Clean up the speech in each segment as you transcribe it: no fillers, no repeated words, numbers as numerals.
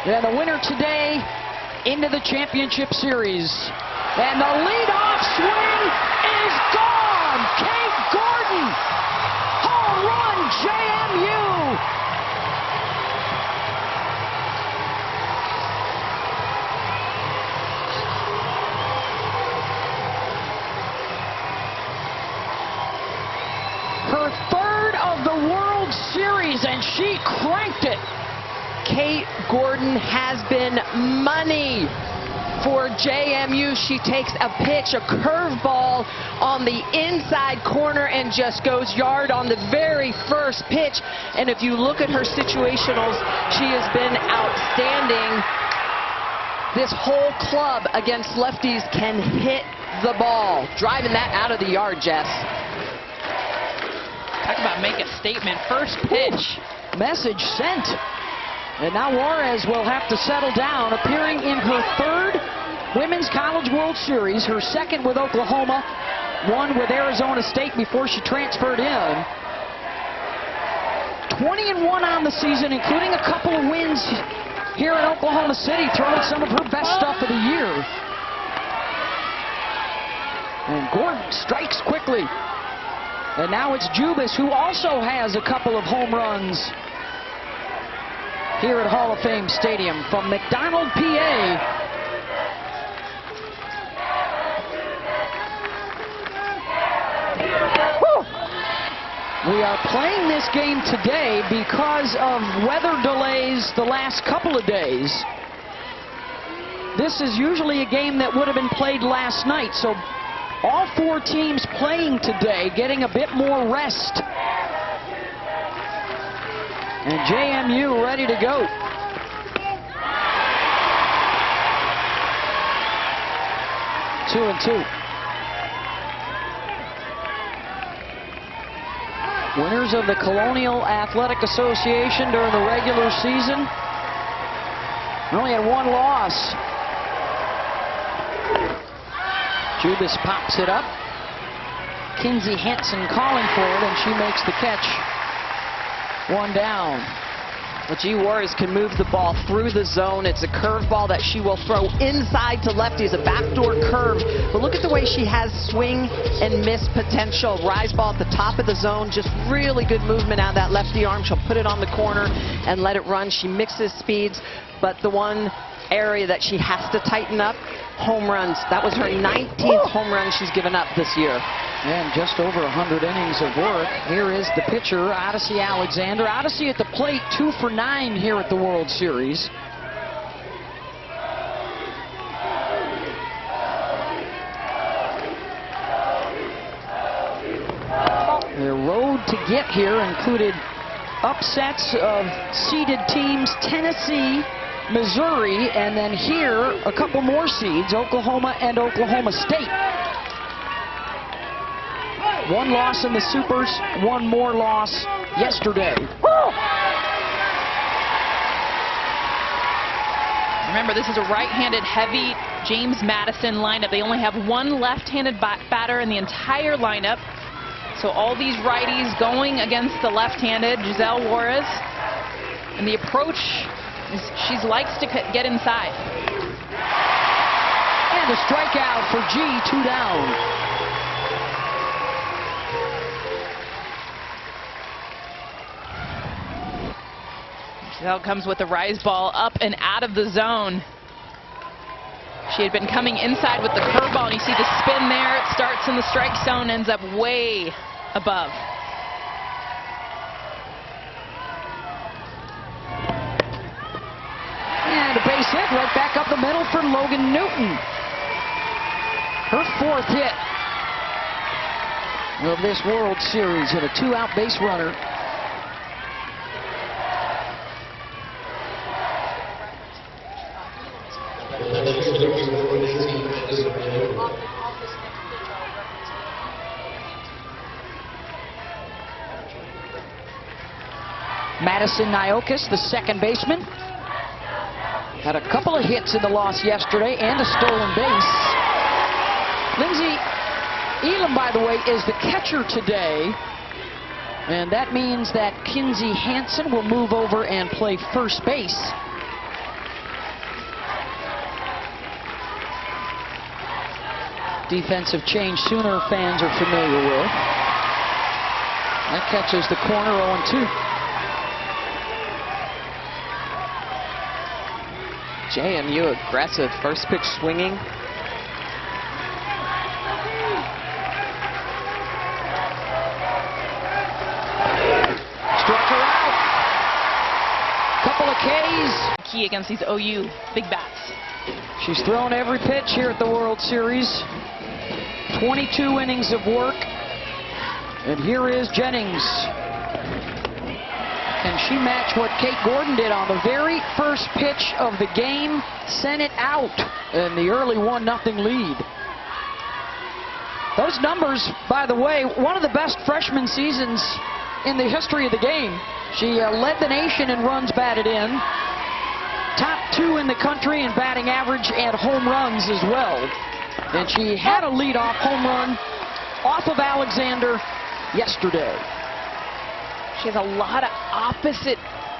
And the winner today into the championship series. And the leadoff swing is gone. Kate Gordon, home run, JMU. Her third of the World Series, and she cranked it. Kate Gordon has been money for JMU. She takes a pitch, a curveball on the inside corner, and just goes yard on the very first pitch. And if you look at her situationals, she has been outstanding. This whole club against lefties can hit the ball. Driving that out of the yard, Jess. Talk about make a statement. First pitch. Message sent. And now Juarez will have to settle down, appearing in her third Women's College World Series, her second with Oklahoma, one with Arizona State before she transferred in. 20-1 on the season, including a couple of wins here in Oklahoma City, throwing some of her best stuff of the year. And Gordon strikes quickly. And now it's Jubis, who also has a couple of home runs here at Hall of Fame Stadium from McDonald, PA. We are playing this game today because of weather delays the last couple of days. This is usually a game that would have been played last night, so all four teams playing today getting a bit more rest. And JMU ready to go. Two and two. Winners of the Colonial Athletic Association during the regular season. Only had one loss. Jubis pops it up. Kinsey Hansen calling for it, and she makes the catch. One down. Well, G. Juarez can move the ball through the zone. It's a curveball that she will throw inside to lefties, a backdoor curve. But look at the way she has swing and miss potential. Rise ball at the top of the zone, just really good movement out of that lefty arm. She'll put it on the corner and let it run. She mixes speeds, but the one area that she has to tighten up, home runs. That was her 19th home run she's given up this year. And just over 100 innings of work. Here is the pitcher, Odyssey Alexander. Odyssey at the plate, 2 for 9 here at the World Series. Their road to get here included upsets of seeded teams, Tennessee, Missouri, and then here a couple more seeds, Oklahoma and Oklahoma State. One loss in the Supers, one more loss yesterday. Remember, this is a right-handed heavy James Madison lineup. They only have one left-handed batter in the entire lineup. So all these righties going against the left-handed, Giselle Juarez. And the approach is she likes to get inside. And a strikeout for G, 2 down. Giselle comes with the rise ball up and out of the zone. She had been coming inside with the curveball, and you see the spin there. It starts in the strike zone, ends up way above. And a base hit right back up the middle for Logan Newton. Her 4th hit of this World Series, and a 2-out base runner. Madison Niokas, the second baseman, had a couple of hits in the loss yesterday and a stolen base. Lindsay Elam, by the way, is the catcher today. And that means that Kinsey Hansen will move over and play first base. defensive change Sooner fans are familiar with. That catches the corner, 0-2. JMU aggressive, first pitch swinging. Struck her out. Couple of Ks. Key against these OU big bats. She's thrown every pitch here at the World Series. 22 innings of work. And here is Jennings. Can she match what Kate Gordon did on the very first pitch of the game? Sent it out in the early 1-0 lead. Those numbers, by the way, one of the best freshman seasons in the history of the game. She led the nation in runs batted in. Top 2 in the country in batting average and home runs as well. And she had a leadoff home run off of Alexander yesterday. She has a lot of opposite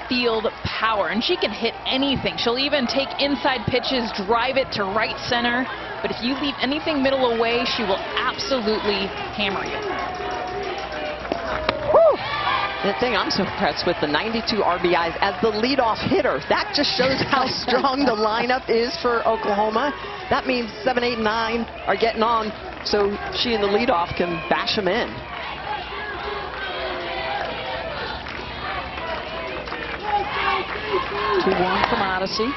field power, and she can hit anything. She'll even take inside pitches, drive it to right center. But if you leave anything middle away, she will absolutely hammer you. Woo! The thing I'm so impressed with, the 92 RBIs as the leadoff hitter. That just shows how strong the lineup is for Oklahoma. That means 7, 8, and 9 are getting on, so she and the leadoff can bash them in. 2-1 from Odyssey.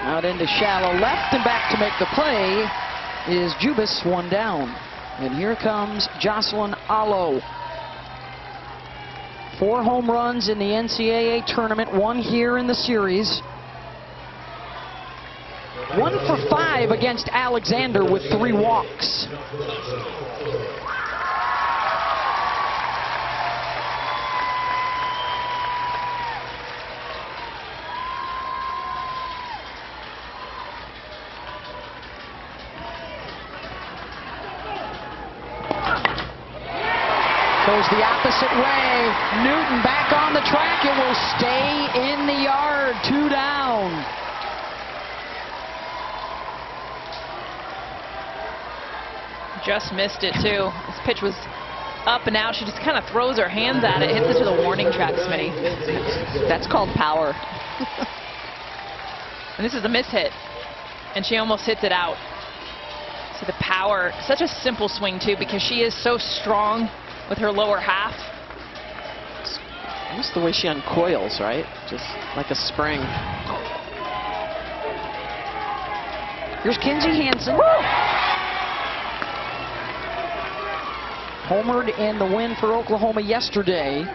Out into shallow left and back to make the play is Jubis, 1 down. And here comes Jocelyn Allo. 4 home runs in the NCAA tournament, 1 here in the series. 1 for 5 against Alexander with 3 walks. Goes the opposite way. Newton back on the track. It will stay in the yard. 2 down. Just missed it too. This pitch was up and out. She just kind of throws her hands at it. Hits it to the warning track, Smitty. That's called power. And this is a miss hit. And she almost hits it out. See the power. Such a simple swing too, because she is so strong with her lower half. Almost the way she uncoils, right? Just like a spring. Here's Kinsey Hansen. Homered in the win for Oklahoma yesterday.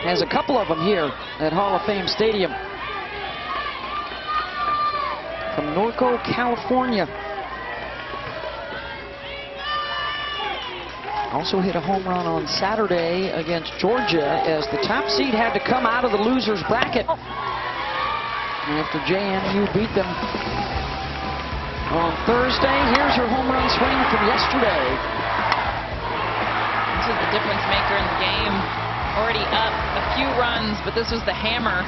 Has a couple of them here at Hall of Fame Stadium. From Norco, California. Also hit a home run on Saturday against Georgia as the top seed had to come out of the loser's bracket after JMU beat them on Thursday. Here's her home run swing from yesterday. This is the difference maker in the game. Already up a few runs, but this was the hammer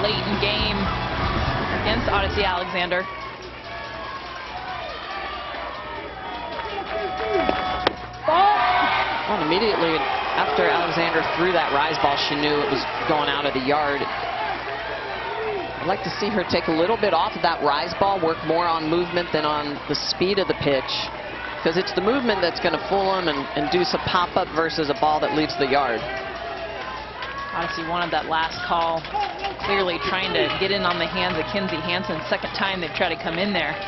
late in game against Odyssey Alexander. Well, immediately after Alexander threw that rise ball, she knew it was going out of the yard. I'd like to see her take a little bit off of that rise ball, work more on movement than on the speed of the pitch, because it's the movement that's going to fool them and do some pop-up versus a ball that leaves the yard. Odyssey wanted that last call, clearly trying to get in on the hands of Kinsey Hansen. Second time they've tried to come in there.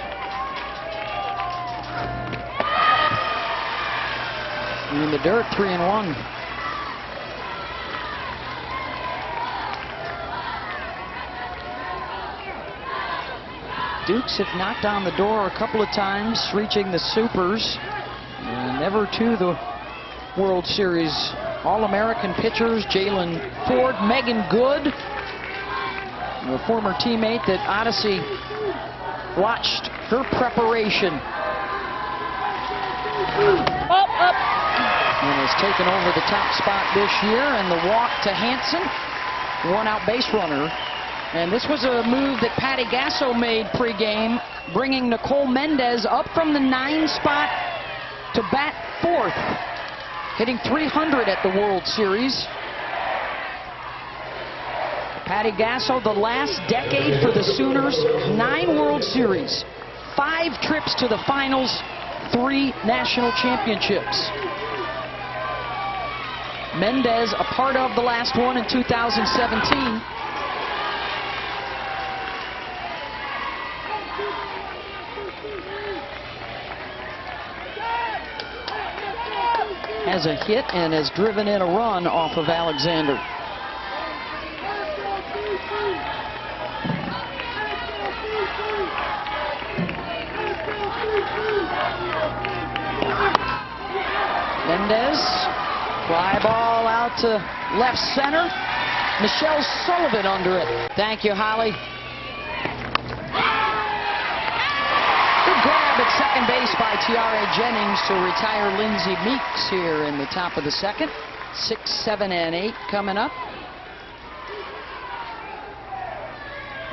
In the dirt, 3-1. Dukes have knocked on the door a couple of times, reaching the supers, and never to the World Series. All-American pitchers, Jalen Ford, Megan Good, a former teammate that Odyssey watched her preparation. Up. And has taken over the top spot this year, and the walk to Hansen. 1 out base runner And this was a move that Patty Gasso made pregame, bringing Nicole Mendez up from the 9 spot to bat 4th, hitting .300 at the World Series. Patty Gasso, the last decade for the Sooners, 9 World Series, 5 trips to the finals, 3 national championships. Mendez, a part of the last one in 2017. Has a hit and has driven in a run off of Alexander. Mendez, fly ball out to left center. Michelle Sullivan under it. Thank you, Holly. Good grab at second base by Tiare Jennings to retire Lindsay Meeks here in the top of the second. 6, 7, and 8 coming up.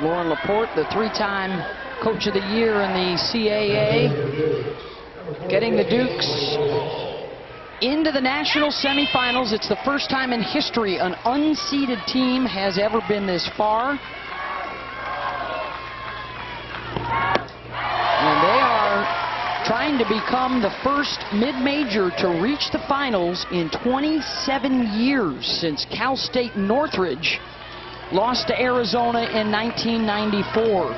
Lauren Laporte, the 3-time Coach of the Year in the CAA, getting the Dukes into the national semifinals. It's the first time in history an unseeded team has ever been this far. And they are trying to become the first mid-major to reach the finals in 27 years since Cal State Northridge lost to Arizona in 1994.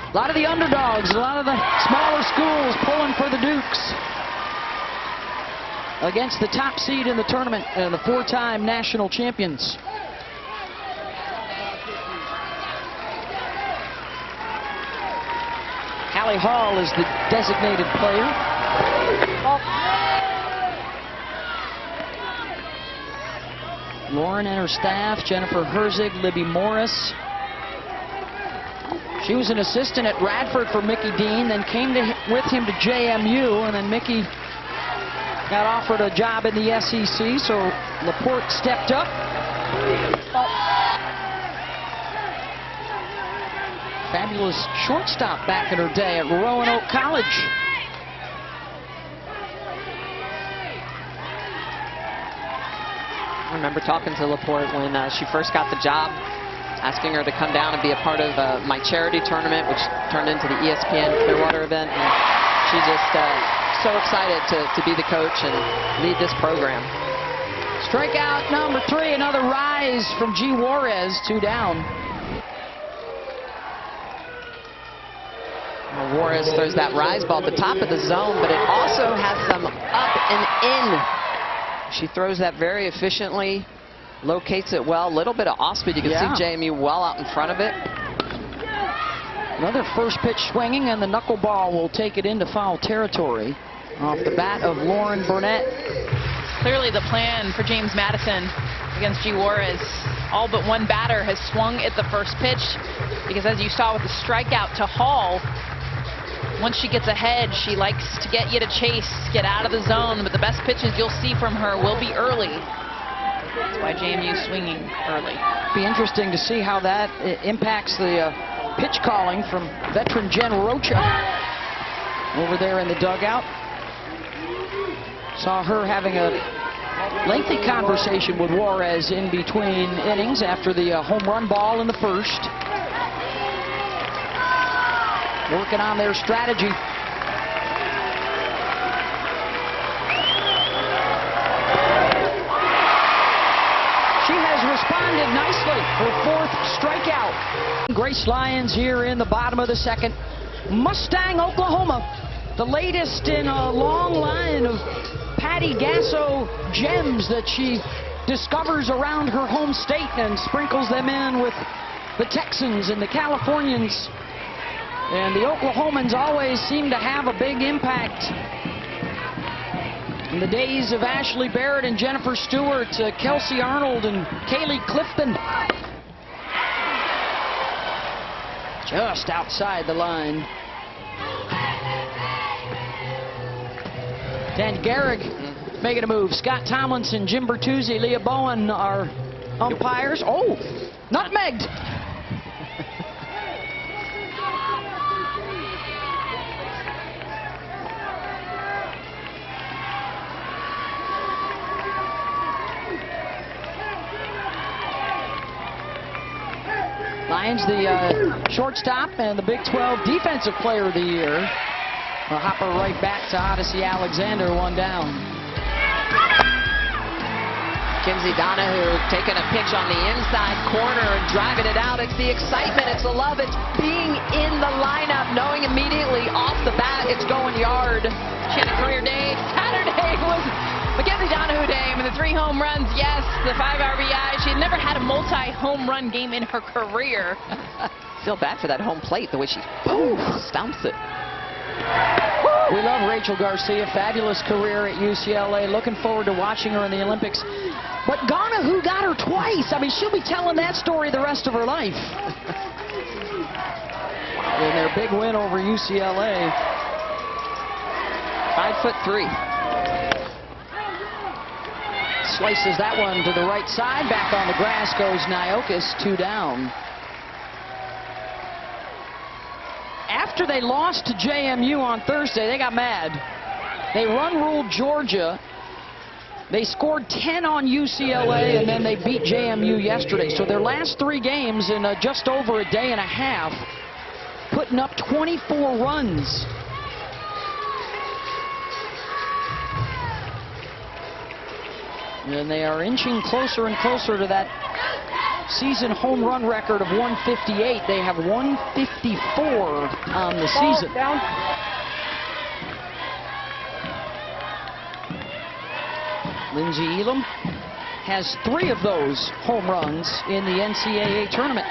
A lot of the underdogs, a lot of the smaller schools pulling for the Dukes against the top seed in the tournament and the 4-time national champions. Hallie Hall is the designated player. Lauren and her staff, Jennifer Herzig, Libby Morris. She was an assistant at Radford for Mickey Dean, then came with him to JMU, and then Mickey got offered a job in the SEC, so Laporte stepped up. Fabulous shortstop back in her day at Roanoke College. I remember talking to Laporte when she first got the job, asking her to come down and be a part of my charity tournament, which turned into the ESPN Clearwater event. And she's just so excited to be the coach and lead this program. Strikeout number 3, another rise from G. Juarez, 2 down. Well, Juarez throws that rise ball at the top of the zone, but it also has some up and in. She throws that very efficiently. Locates it well. A little bit of off speed. You can see JMU well out in front of it. Another first pitch swinging, and the knuckleball will take it into foul territory off the bat of Lauren Burnett. Clearly the plan for James Madison against G. Juarez. All but one batter has swung at the first pitch, because as you saw with the strikeout to Hall, once she gets ahead, she likes to get you to chase, get out of the zone, but the best pitches you'll see from her will be early. That's why JMU swinging early. Be interesting to see how that impacts the pitch calling from veteran Jen Rocha over there in the dugout. Saw her having a lengthy conversation with Juarez in between innings after the home run ball in the first. Working on their strategy. Responded nicely. Her 4th strikeout. Grace Lyons here in the bottom of the second. Mustang, Oklahoma. The latest in a long line of Patty Gasso gems that she discovers around her home state and sprinkles them in with the Texans and the Californians. And the Oklahomans always seem to have a big impact. In the days of Ashley Barrett and Jennifer Stewart, Kelsey Arnold and Kaylee Clifton. Just outside the line. Dan Garrick making a move. Scott Tomlinson, Jim Bertuzzi, Leah Bowen are umpires. Oh, nutmegged. Lions, the shortstop and the Big 12 Defensive Player of the Year. A hopper right back to Odyssey Alexander, one down. Kinsey Donahue taking a pitch on the inside corner and driving it out. It's the excitement, it's the love, it's being in the lineup, knowing immediately off the bat it's going yard. She had a career day. Saturday was Mackenzie Donahue Day with the 3 home runs. Yes, the 5 RBI. She had never had a multi-home run game in her career. Feel bad for that home plate, the way she boom, stomps it. We love Rachel Garcia. Fabulous career at UCLA. Looking forward to watching her in the Olympics. But Donahue got her twice. I mean, she'll be telling that story the rest of her life. In their big win over UCLA. 5'3". Slices that one to the right side. Back on the grass goes Nyokas, 2 down. After they lost to JMU on Thursday, they got mad. They run-ruled Georgia. They scored 10 on UCLA, and then they beat JMU yesterday. So their last 3 games in just over a day and a half, putting up 24 runs. And they are inching closer and closer to that season home run record of 158. They have 154 on the season. Lindsey Elam has 3 of those home runs in the NCAA tournament.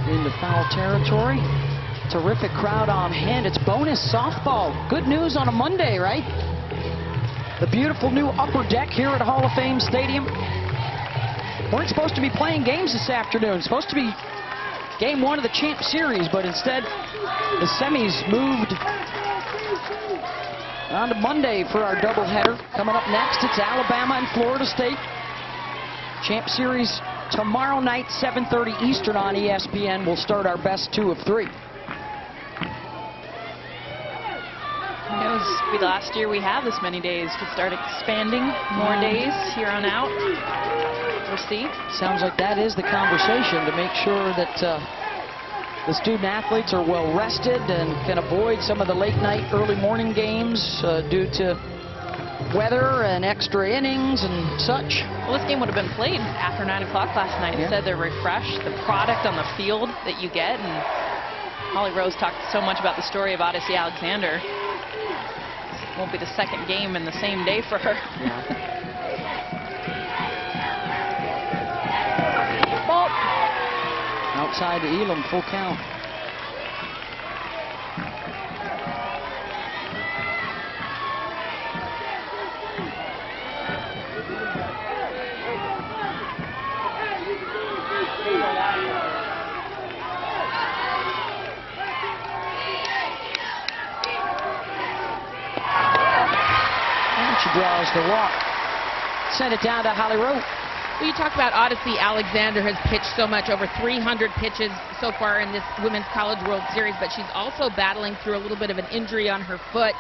Into foul territory. Terrific crowd on hand. It's bonus softball. Good news on a Monday, right? The beautiful new upper deck here at Hall of Fame Stadium. Weren't supposed to be playing games this afternoon. Supposed to be game 1 of the Champ Series, but instead the semis moved on to Monday for our doubleheader. Coming up next, it's Alabama and Florida State. Champ Series tomorrow night, 7:30 Eastern on ESPN. We'll start our best 2 of 3. It was be the last year we have this many days. Could start expanding more days here on out. We'll see. Sounds like that is the conversation, to make sure that the student athletes are well rested and can avoid some of the late night, early morning games due to weather and extra innings and such. Well, this game would have been played after 9 o'clock last night. Yeah. Instead, they're refreshed. The product on the field that you get, and Holly Rose talked so much about the story of Odyssey Alexander. Won't be the second game in the same day for her. Yeah. Ball. Outside to Elam, full count. She draws the walk. Send it down to Holly Rowe. Well, you talk about Odyssey Alexander has pitched so much, over 300 pitches so far in this Women's College World Series, but she's also battling through a little bit of an injury on her foot.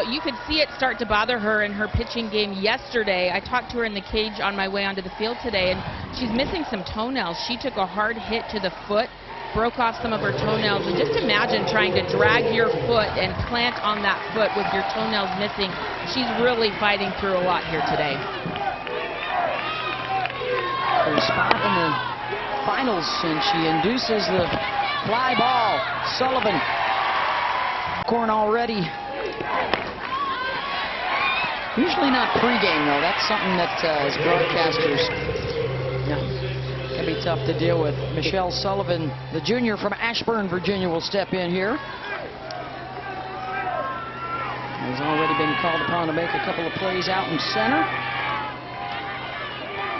You could see it start to bother her in her pitching game yesterday. I talked to her in the cage on my way onto the field today, and she's missing some toenails. She took a hard hit to the foot, broke off some of her toenails, and just imagine trying to drag your foot and plant on that foot with your toenails missing. She's really fighting through a lot here today. Her spot in the finals, and she induces the fly ball. Sullivan. Corn already. Usually not pregame, though. That's something that as broadcasters, can be tough to deal with. Michelle Sullivan, the junior from Ashburn, Virginia, will step in here. Has already been called upon to make a couple of plays out in center.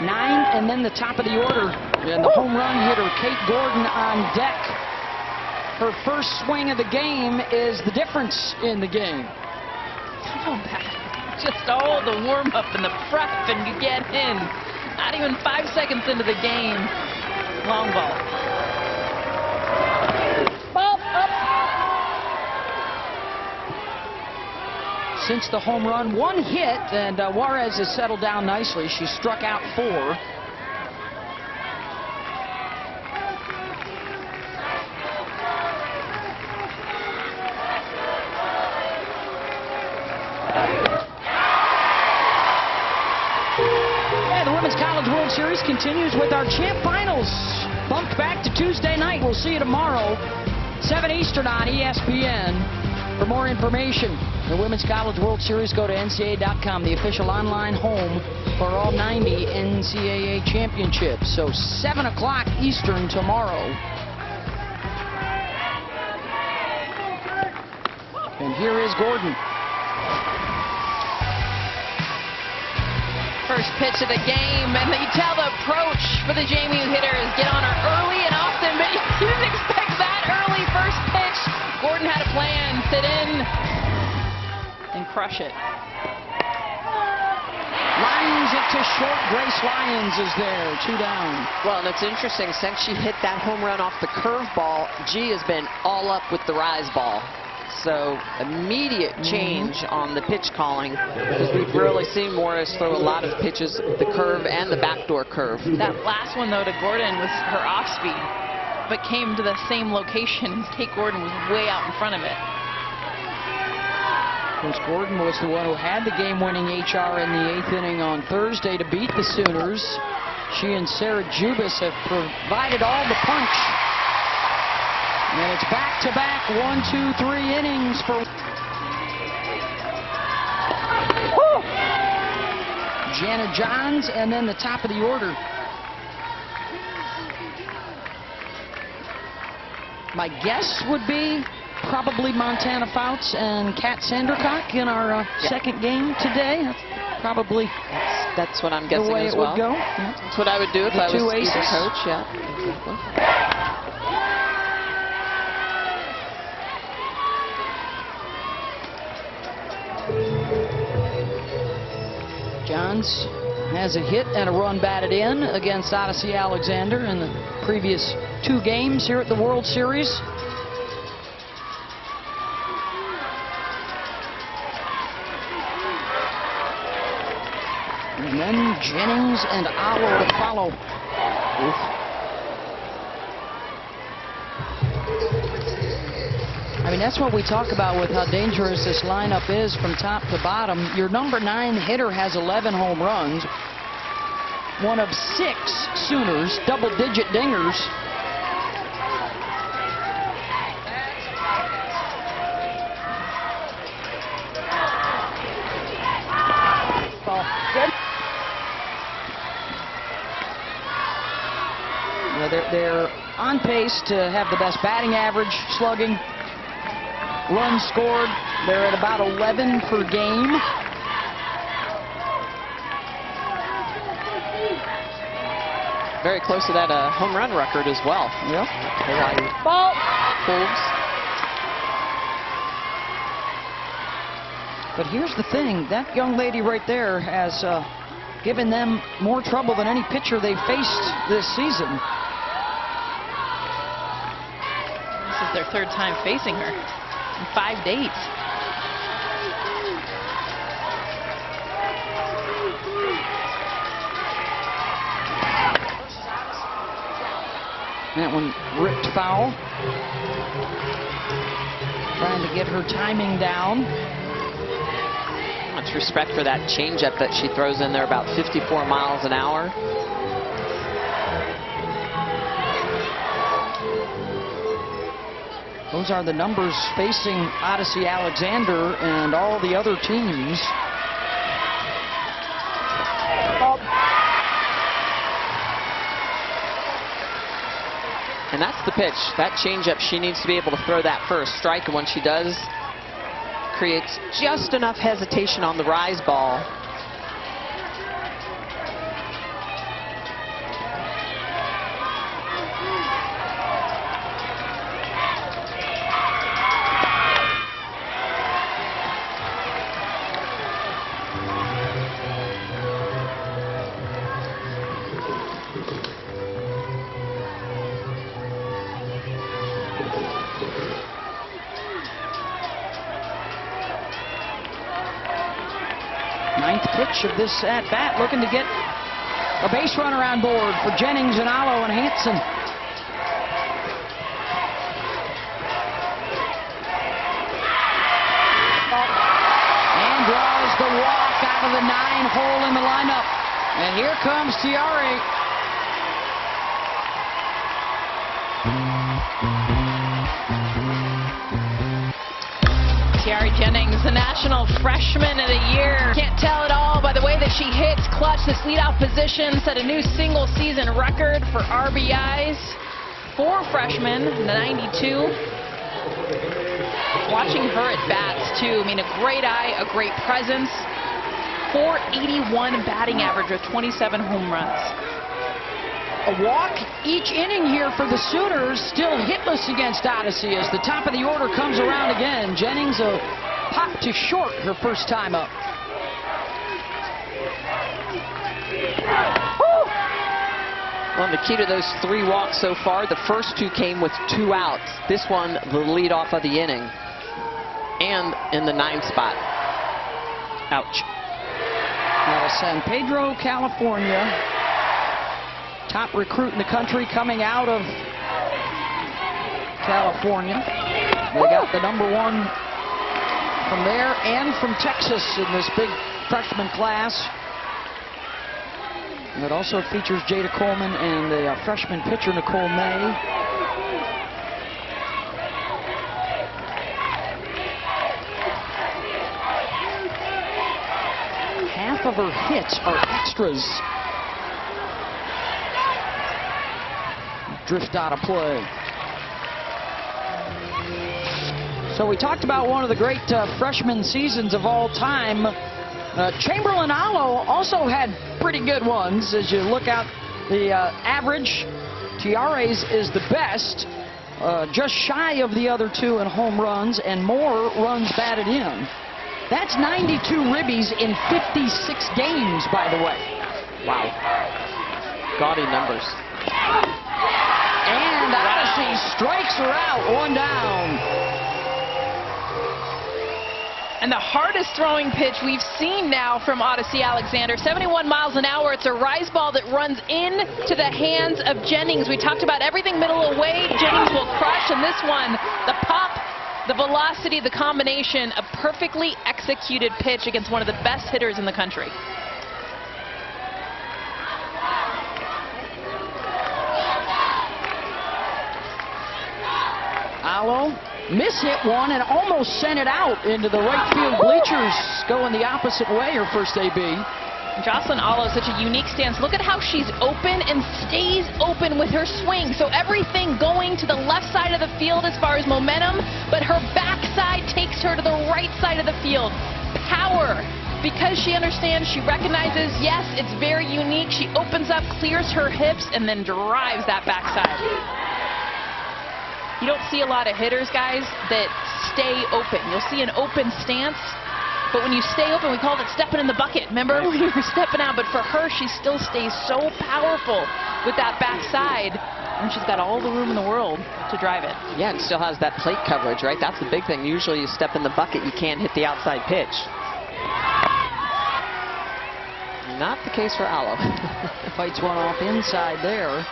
9, and then the top of the order And the home run hitter, Kate Gordon, on deck. Her first swing of the game is the difference in the game. Oh, Pat. Just all the warm-up and the prep, and you get in. Not even 5 seconds into the game. Long ball. Ball up. Since the home run, 1 hit, and Juarez has settled down nicely. She struck out 4. The Women's College World Series continues with our champ finals. Bumped back to Tuesday night. We'll see you tomorrow, 7 Eastern on ESPN. For more information, the Women's College World Series, go to NCAA.com, the official online home for all 90 NCAA championships. So 7 o'clock Eastern tomorrow. And here is Gordon. First pitch of the game, and you tell the approach for the JMU hitter is get on her early and often, but you didn't expect that early first pitch. Gordon had a plan, sit in and crush it. Lines it to short. Grace Lyons is there, 2 down. Well, and it's interesting, since she hit that home run off the curveball, G has been all up with the rise ball. So immediate change on the pitch calling, because we've really seen Morris throw a lot of pitches, the curve and the backdoor curve. That last one, though, to Gordon was her off speed, but came to the same location. Kate Gordon was way out in front of it. Of course, Gordon was the one who had the game-winning HR in the 8th inning on Thursday to beat the Sooners. She and Sarah Jubis have provided all the punch. And it's back-to-back 1, 2, 3 innings for Jana Johns, and then the top of the order. My guess would be probably Montana Fouts and Kat Sandercock in our second game today. That's probably that's what I'm the guessing way as it well. would go. Yeah. That's what I would do if The I was two either aces. coach. Yeah, exactly. Johns has a hit and a run batted in against Odyssey Alexander in the previous 2 games here at the World Series. And then Jennings and Allo to follow. Oof. I mean, that's what we talk about with how dangerous this lineup is from top to bottom. Your number 9 hitter has 11 home runs. One of 6 Sooners, double-digit dingers. They're on pace to have the best batting average, slugging. Runs scored, they're at about 11 per game. Very close to that home run record as well. Yep. Hawaii Ball. Wolves. But here's the thing, that young lady right there has given them more trouble than any pitcher they've faced this season. This is their 3rd time facing her in 5 days. That one ripped foul. Trying to get her timing down. Much respect for that changeup that she throws in there, about 54 miles an hour. Those are the numbers facing Odyssey Alexander and all the other teams. And that's the pitch. That changeup, she needs to be able to throw that for a strike, and when she does, creates just enough hesitation on the rise ball. Ninth pitch of this at-bat, looking to get a base runner on board for Jennings and Allo and Hanson. And draws the walk out of the 9-hole in the lineup. And here comes Tiare. Tiare Jennings, the National Freshman of the Year. Can't tell it all by the way that she hits clutch. This leadoff position set a new single-season record for RBIs. 4 freshmen, 92. Watching her at bats, too. I mean, a great eye, a great presence. .481 batting average with 27 home runs. A walk each inning here for the Sooners, still hitless against Odyssey as the top of the order comes around again. Jennings a pop to short her first time up. Well, the key to those 3 walks so far, the first 2 came with 2 outs. This one, the lead off of the inning. And in the 9th spot. Ouch. Out of San Pedro, California. Top recruit in the country coming out of California. They got the #1 from there and from Texas in this big freshman class. And it also features Jada Coleman and the freshman pitcher Nicole May. Half of her hits are extras. Drift out of play. So we talked about one of the great freshman seasons of all time. Chamberlain Allo also had pretty good ones. As you look out the average, Tiare's is the best. Just shy of the other 2 in home runs and more runs batted in. That's 92 ribbies in 56 games, by the way. Wow. Gaudy numbers. And Odyssey strikes her out, 1 down. And the hardest throwing pitch we've seen now from Odyssey Alexander, 71 miles an hour. It's a rise ball that runs into the hands of Jennings. We talked about everything middle away. Jennings will crush, and this one, the pop, the velocity, the combination, a perfectly executed pitch against one of the best hitters in the country. Allo miss-hit one and almost sent it out into the right field bleachers, going the opposite way her first AB. Jocelyn Allo, such a unique stance. Look at how she's open and stays open with her swing. So everything going to the left side of the field as far as momentum, but her backside takes her to the right side of the field. Power. Because she understands, she recognizes, yes, it's very unique. She opens up, clears her hips, and then drives that backside. You don't see a lot of hitters, guys, that stay open. You'll see an open stance, but when you stay open, we called it stepping in the bucket. Remember when you were stepping out? But for her, she still stays so powerful with that backside, and she's got all the room in the world to drive it. Yeah, and still has that plate coverage, right? That's the big thing. Usually you step in the bucket, you can't hit the outside pitch. Not the case for Allo. Fights one off inside there.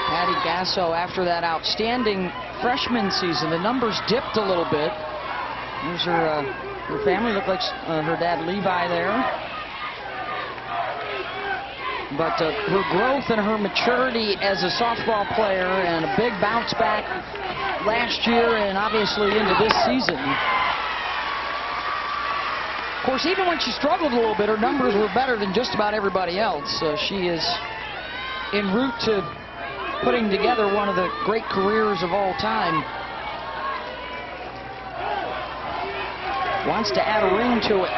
Patty Gasso, after that outstanding freshman season, the numbers dipped a little bit. There's her family, looked like her dad Levi there. But her growth and her maturity as a softball player and a big bounce back last year and obviously into this season. Of course, even when she struggled a little bit, her numbers were better than just about everybody else. She is en route to putting together one of the great careers of all time. Wants to add a ring to it.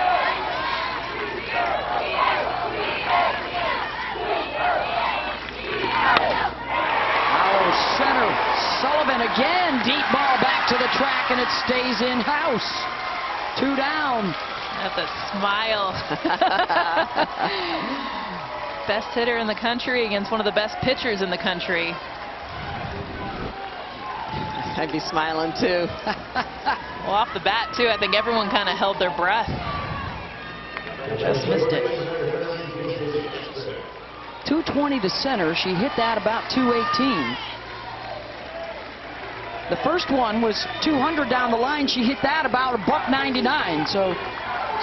Allo center. Sullivan again. Deep ball back to the track, and it stays in house. 2 down. That's a smile. Best hitter in the country against one of the best pitchers in the country. I'd be smiling too. Well, off the bat, too, I think everyone kind of held their breath. Just missed it. 220 to center. She hit that about 218. The first one was 200 down the line. She hit that about $1.99. So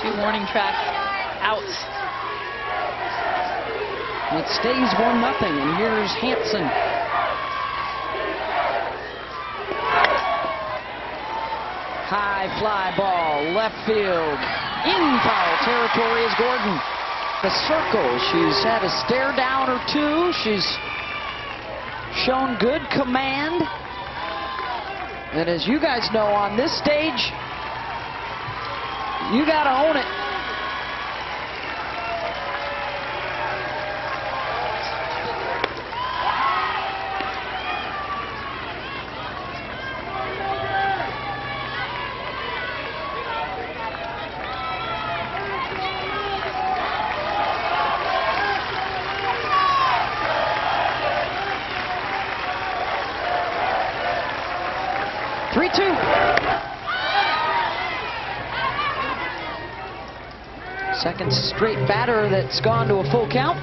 2 warning tracks out. It stays 1-0. And here's Hansen. High fly ball, left field. In foul territory is Gordon. The circle, she's had a stare down or two. She's shown good command. And as you guys know, on this stage, you got to own it. Second straight batter that's gone to a full count.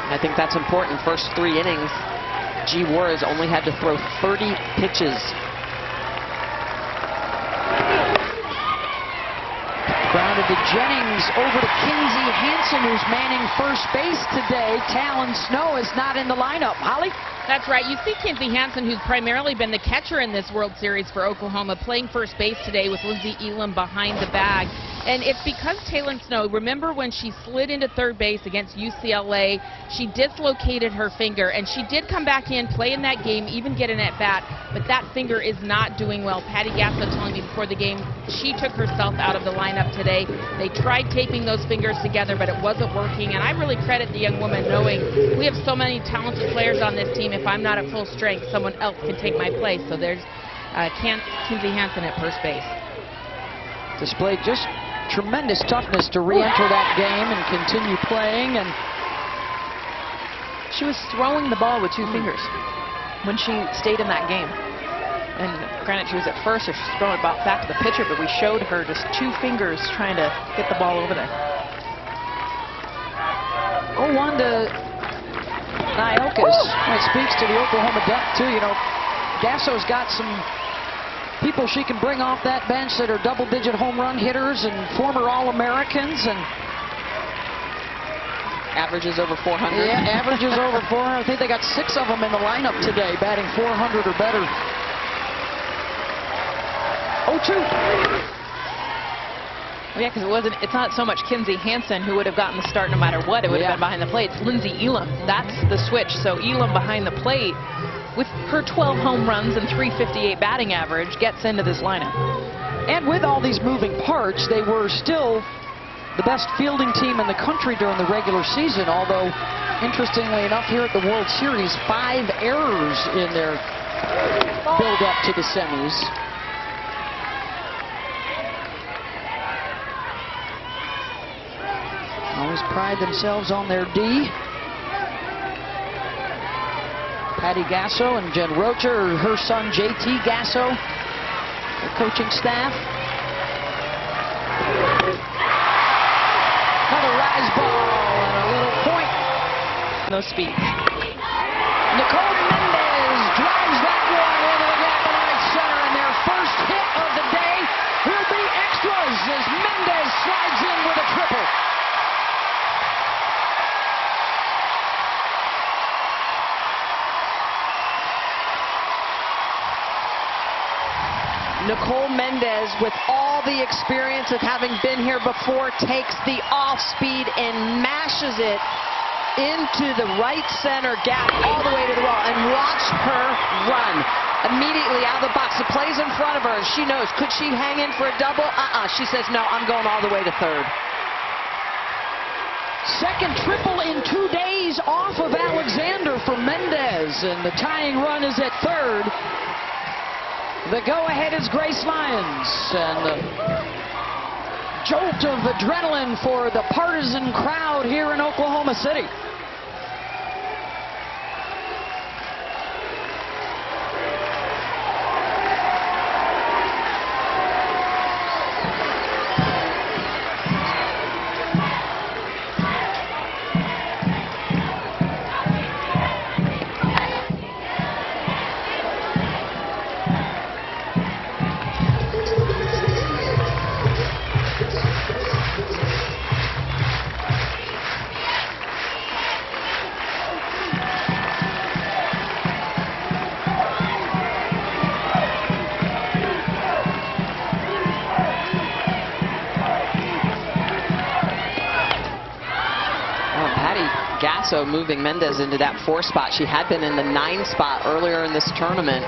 I think that's important. First 3 innings, G. Juarez only had to throw 30 pitches. Grounded to Jennings, over to Kinsey Hansen, who's manning first base today. Talon Snow is not in the lineup. Holly? That's right. You see Kinsey Hansen, who's primarily been the catcher in this World Series for Oklahoma, playing first base today with Lindsey Elam behind the bag. And it's because Talon Snow, remember when she slid into third base against UCLA, she dislocated her finger, and she did come back in, play in that game, even get an at-bat, but that finger is not doing well. Patty Gasso telling me before the game she took herself out of the lineup today. They tried taping those fingers together, but it wasn't working, and I really credit the young woman knowing we have so many talented players on this team. If I'm not at full strength, someone else can take my place. So there's Kinsey Hansen at first base. Displayed just tremendous toughness to re-enter that game and continue playing. And she was throwing the ball with 2 fingers when she stayed in that game. And granted, she was at first, so she's throwing it back to the pitcher, but we showed her just 2 fingers trying to get the ball over there. 0-1 to Niokas. It speaks to the Oklahoma depth, too. You know, Gasso's got some people she can bring off that bench that are double-digit home run hitters and former All-Americans, and averages over 400. Yeah, averages over 400. I think they got 6 of them in the lineup today, batting 400 or better. 0-2. Well, yeah, because it's not so much Kinsey Hansen who would have gotten the start no matter what. It would have been behind the plate. It's Lindsey Elam. That's the switch. So Elam behind the plate with her 12 home runs and .358 batting average gets into this lineup. And with all these moving parts, they were still the best fielding team in the country during the regular season, although interestingly enough here at the World Series, 5 errors in their build up to the semis. Always pride themselves on their D. Patty Gasso and Jen Rocher, her son JT Gasso, the coaching staff. Another rise ball and a little point. No speed. Nicole Mendez drives that one into the gap in right center, and their first hit of the day will be extras as Mendez slides in with a triple. Nicole Mendez, with all the experience of having been here before, takes the off speed and mashes it into the right center gap all the way to the wall. And watch her run immediately out of the box. The play's in front of her. She knows, could she hang in for a double? She says, no, I'm going all the way to third. Second triple in 2 days off of Alexander for Mendez, and the tying run is at third. The go-ahead is Grace Lyons, and the jolt of adrenaline for the partisan crowd here in Oklahoma City. Gasso moving Mendez into that 4 spot. She had been in the 9 spot earlier in this tournament.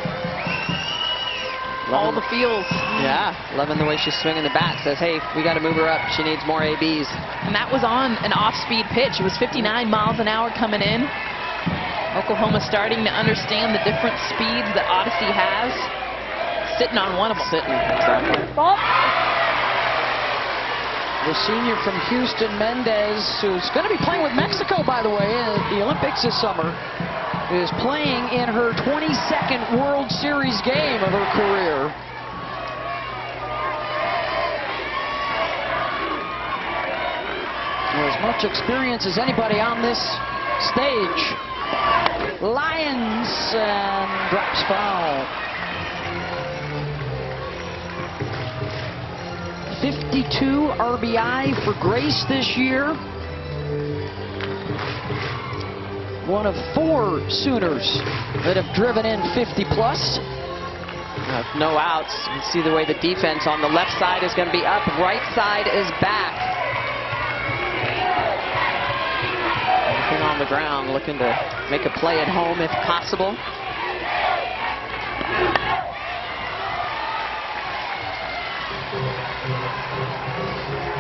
All the feels. Yeah, loving the way she's swinging the bat. Says, hey, we got to move her up. She needs more ABs. And that was on an off-speed pitch. It was 59 miles an hour coming in. Oklahoma starting to understand the different speeds that Odyssey has. Sitting on one of them. Sitting, exactly. The senior from Houston, Mendez, who's going to be playing with Mexico, by the way, at the Olympics this summer, is playing in her 22nd World Series game of her career. As much experience as anybody on this stage. Lyons and drops foul. 52 RBI for Grace this year. One of 4 Sooners that have driven in 50 plus. No outs. You can see the way the defense on the left side is going to be up. Right side is back. Looking on the ground, looking to make a play at home if possible.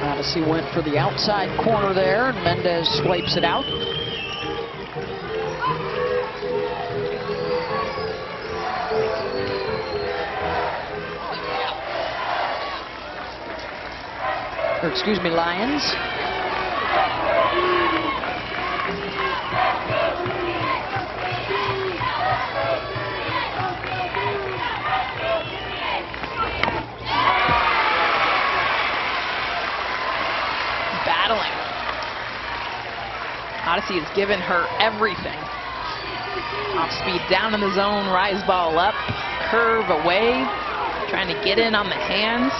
Odyssey went for the outside corner there, and Mendez swipes it out. Or excuse me, Lyons. Battling. Odyssey has given her everything. Off speed down in the zone, rise ball up, curve away, trying to get in on the hands.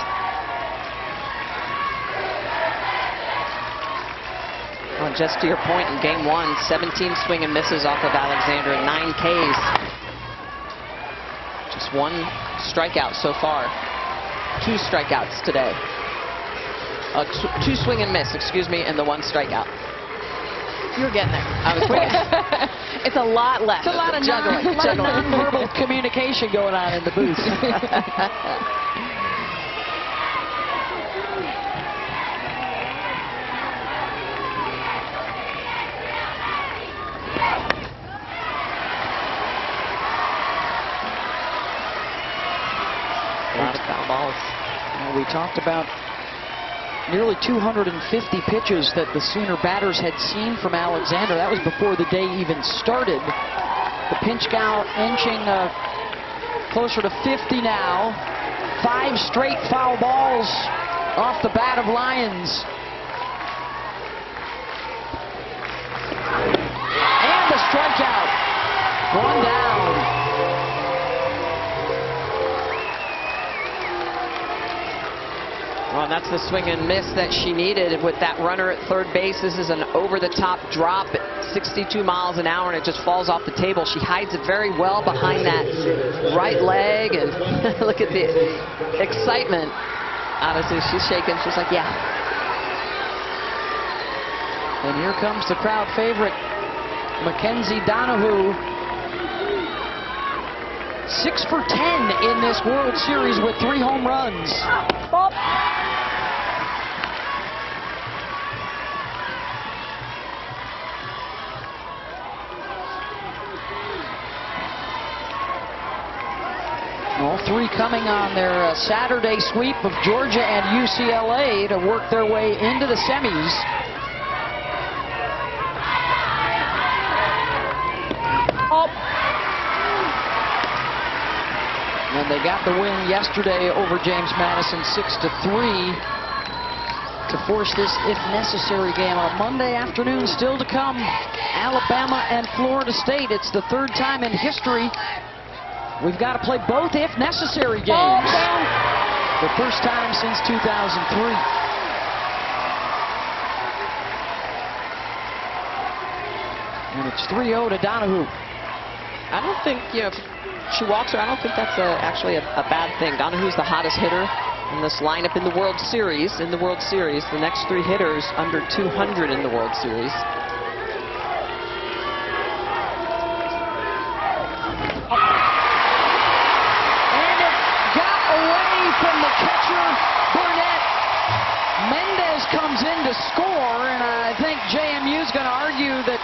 Well, just to your point, in game 1, 17 swing and misses off of Alexandra, 9 Ks. Just 1 strikeout so far. 2 strikeouts today. 2 swing and miss, excuse me, and the 1 strikeout. You're getting there. I was waiting. It's a lot less. It's a lot of non-verbal communication going on in the booth. A lot of foul balls. Well, we talked about nearly 250 pitches that the Sooner batters had seen from Alexander. That was before the day even started. The pinch count inching closer to 50 now. 5 straight foul balls off the bat of Lyons. And the strikeout. 1 down. Well, that's the swing and miss that she needed with that runner at third base. This is an over-the-top drop at 62 miles an hour, and it just falls off the table. She hides it very well behind that right leg, and look at the excitement. Honestly, she's shaking. She's like, yeah. And here comes the crowd favorite, Mackenzie Donahue. 6 for 10 in this World Series with 3 home runs. Bop. All three coming on their Saturday sweep of Georgia and UCLA to work their way into the semis. Oh. And they got the win yesterday over James Madison 6-3 to force this if necessary game on Monday afternoon. Still to come, Alabama and Florida State. It's the third time in history we've got to play both if necessary games. The first time since 2003. And it's 3-0 to Donahue. I don't think, if she walks her, I don't think that's actually a bad thing. Donahue's the hottest hitter in this lineup in the World Series. The next three hitters under 200 in the World Series. And it got away from the catcher, Burnett. Mendez comes in to score, and I think JMU's going to argue that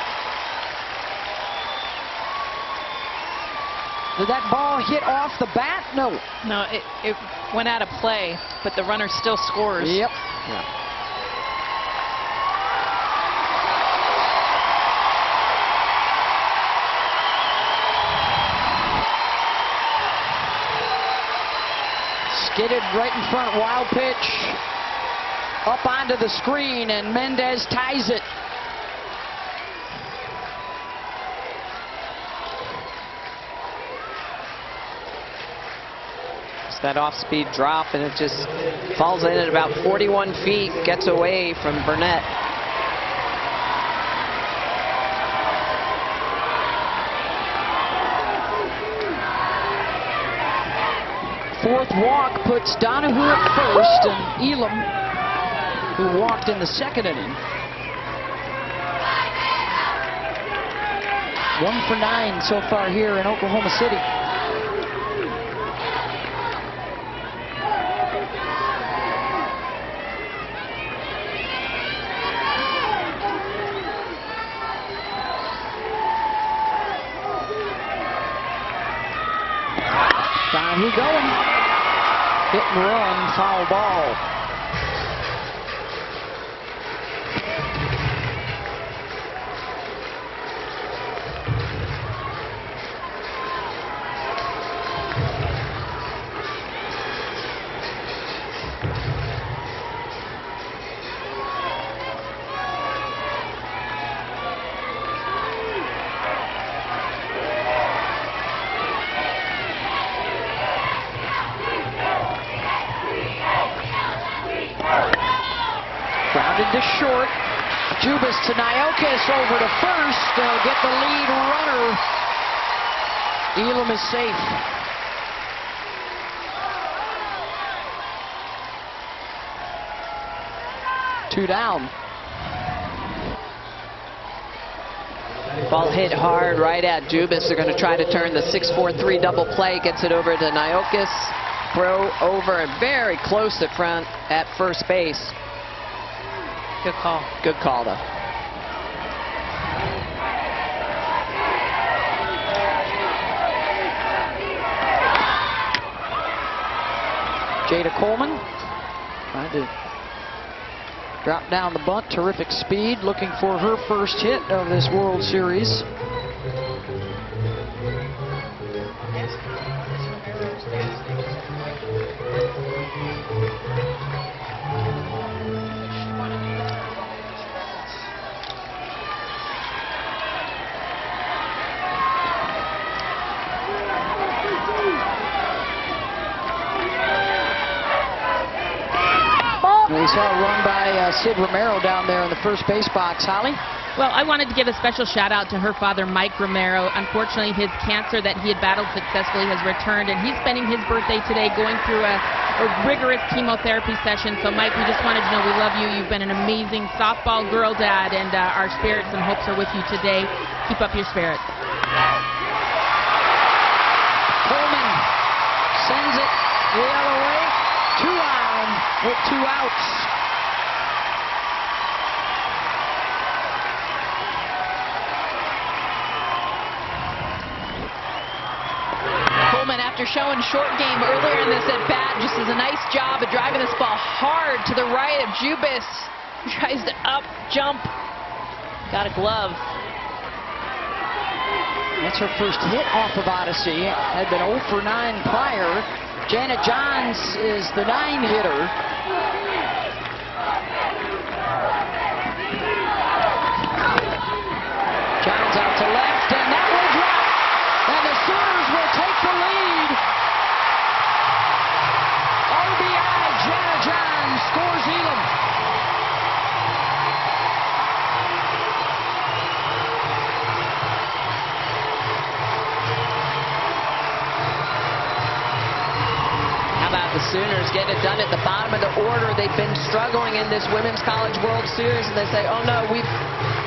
did that ball hit off the bat? No. No, it went out of play, but the runner still scores. Yep. Yeah. Skidded right in front, wild pitch. Up onto the screen, and Mendez ties it. That off-speed drop, and it just falls in at about 41 feet, gets away from Burnett. Fourth walk puts Donahue at first, and Elam, who walked in the second inning. 1 for 9 so far here in Oklahoma City. Donahue going. Hit and run, foul ball. To short. Jubas to Niokis over to first. They'll get the lead runner. Elam is safe. Two down. Ball hit hard right at Jubas. They're going to try to turn the 6-4-3 double play. Gets it over to Niokis. Throw over and very close at front at first base. Good call. Good call, though. Jada Coleman trying to drop down the bunt. Terrific speed. Looking for her first hit of this World Series. We saw a run by Sid Romero down there in the first base box. Holly? Well, I wanted to give a special shout out to her father, Mike Romero. Unfortunately, his cancer that he had battled successfully has returned, and he's spending his birthday today going through a rigorous chemotherapy session. So, Mike, we just wanted to know we love you. You've been an amazing softball girl dad, and our spirits and hopes are with you today. Keep up your spirit. Coleman sends it the other way. 2 on with 2 outs. Coleman, after showing short game earlier in this at bat, just does a nice job of driving this ball hard to the right of Jubis. He tries to up, jump, got a glove. That's her first hit off of Odyssey. Had been 0 for 9 prior. Janet Johns is the 9-hitter. Johns out to left, and that will drop. And the Sooners will take the lead. RBI, Janet Johns scores Elam. The Sooners get it done at the bottom of the order. They've been struggling in this Women's College World Series, and they say, oh no, we've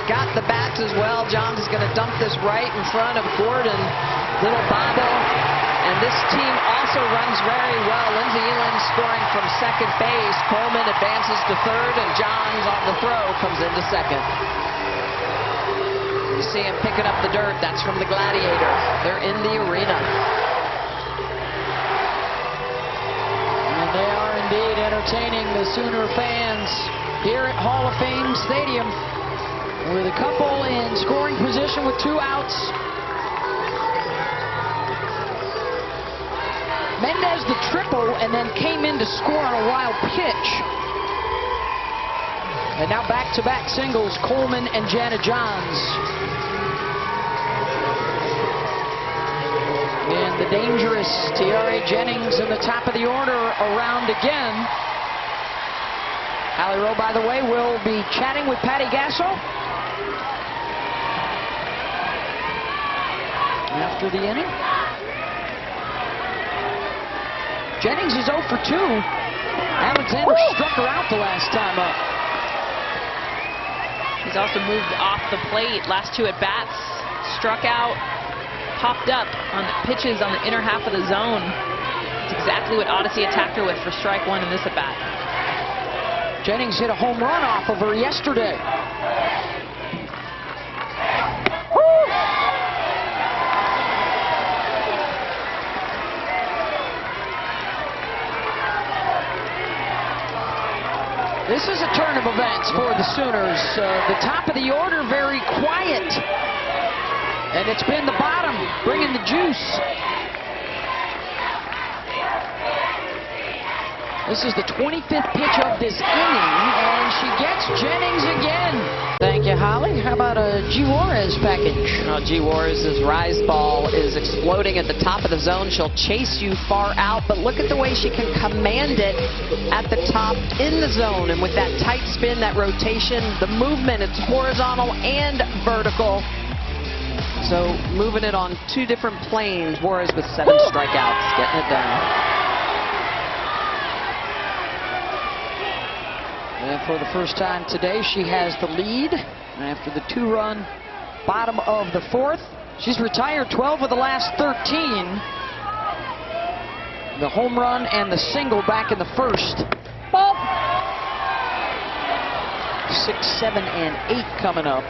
got the bats as well. Johns is going to dump this right in front of Gordon. Little bobble. And this team also runs very well. Lindsay Elam scoring from second base. Coleman advances to third, and Johns on the throw comes into second. You see him picking up the dirt. That's from the Gladiator. They're in the arena. They are indeed entertaining the Sooner fans here at Hall of Fame Stadium, with a couple in scoring position with 2 outs. Mendez the triple, and then came in to score on a wild pitch. And now back-to-back singles, Coleman and Janet Johns. And the dangerous Tiare Jennings in the top of the order around again. Allie Rowe, by the way, will be chatting with Patty Gasso after the inning. Jennings is 0 for 2. Alexander struck her out the last time up. She's also moved off the plate. Last 2 at-bats, struck out, popped up on pitches on the inner half of the zone. It's exactly what Odyssey attacked her with for strike 1 in this at-bat. Jennings hit a home run off of her yesterday. This is a turn of events for the Sooners. The top of the order very quiet. And it's been the bottom bringing the juice. This is the 25th pitch of this inning, and she gets Jennings again. Thank you, Holly. How about a G. Juarez package? G. Juarez's rise ball is exploding at the top of the zone. She'll chase you far out, but look at the way she can command it at the top in the zone. And with that tight spin, that rotation, the movement, it's horizontal and vertical. So moving it on 2 different planes. Juarez with 7 strikeouts, getting it done. And for the first time today, she has the lead after the 2-run bottom of the 4th. She's retired 12 of the last 13. The home run and the single back in the 1st. 6, 7, and 8 coming up.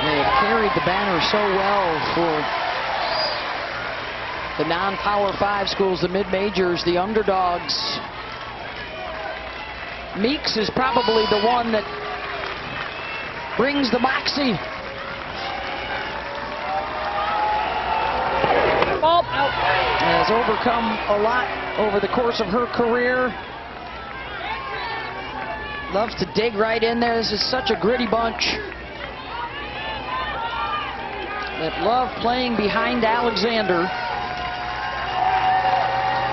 They have carried the banner so well for the non-Power 5 schools, the mid-majors, the underdogs. Meeks is probably the one that brings the moxie. Out. Has overcome a lot over the course of her career. Loves to dig right in there. This is such a gritty bunch that love playing behind Alexander.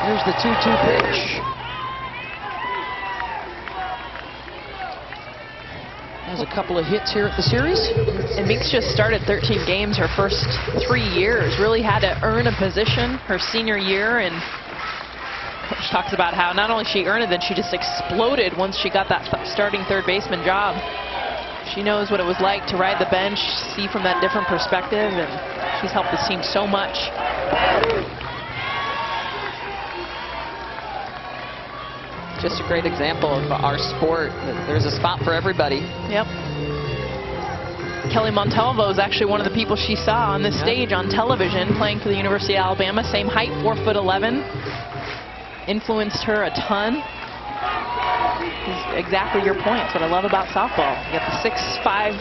Here's the 2-2 pitch. Has a couple of hits here at the series. And Meeks just started 13 games her first 3 years. Really had to earn a position her senior year, and coach talks about how not only she earned it, then she just exploded once she got that starting third baseman job. She knows what it was like to ride the bench, see from that different perspective, and she's helped this team so much. just a great example of our sport. There's a spot for everybody. Yep. Kelly Montalvo is actually one of the people she saw on this stage on television playing for the University of Alabama. Same height, 4'11". Influenced her a ton. Is exactly your point. That's what I love about softball. You got the 6'5"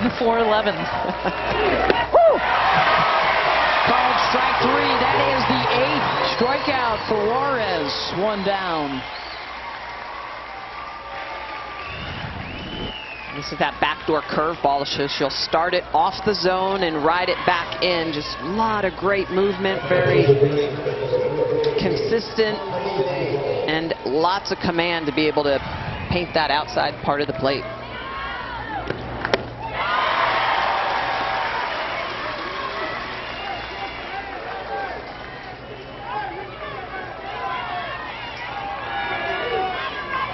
and the 4'11". Woo! Called strike 3. That is the 8th strikeout for Juarez. 1 down. This is that backdoor curveball. She'll start it off the zone and ride it back in. Just a lot of great movement, very consistent, and lots of command to be able to paint that outside part of the plate.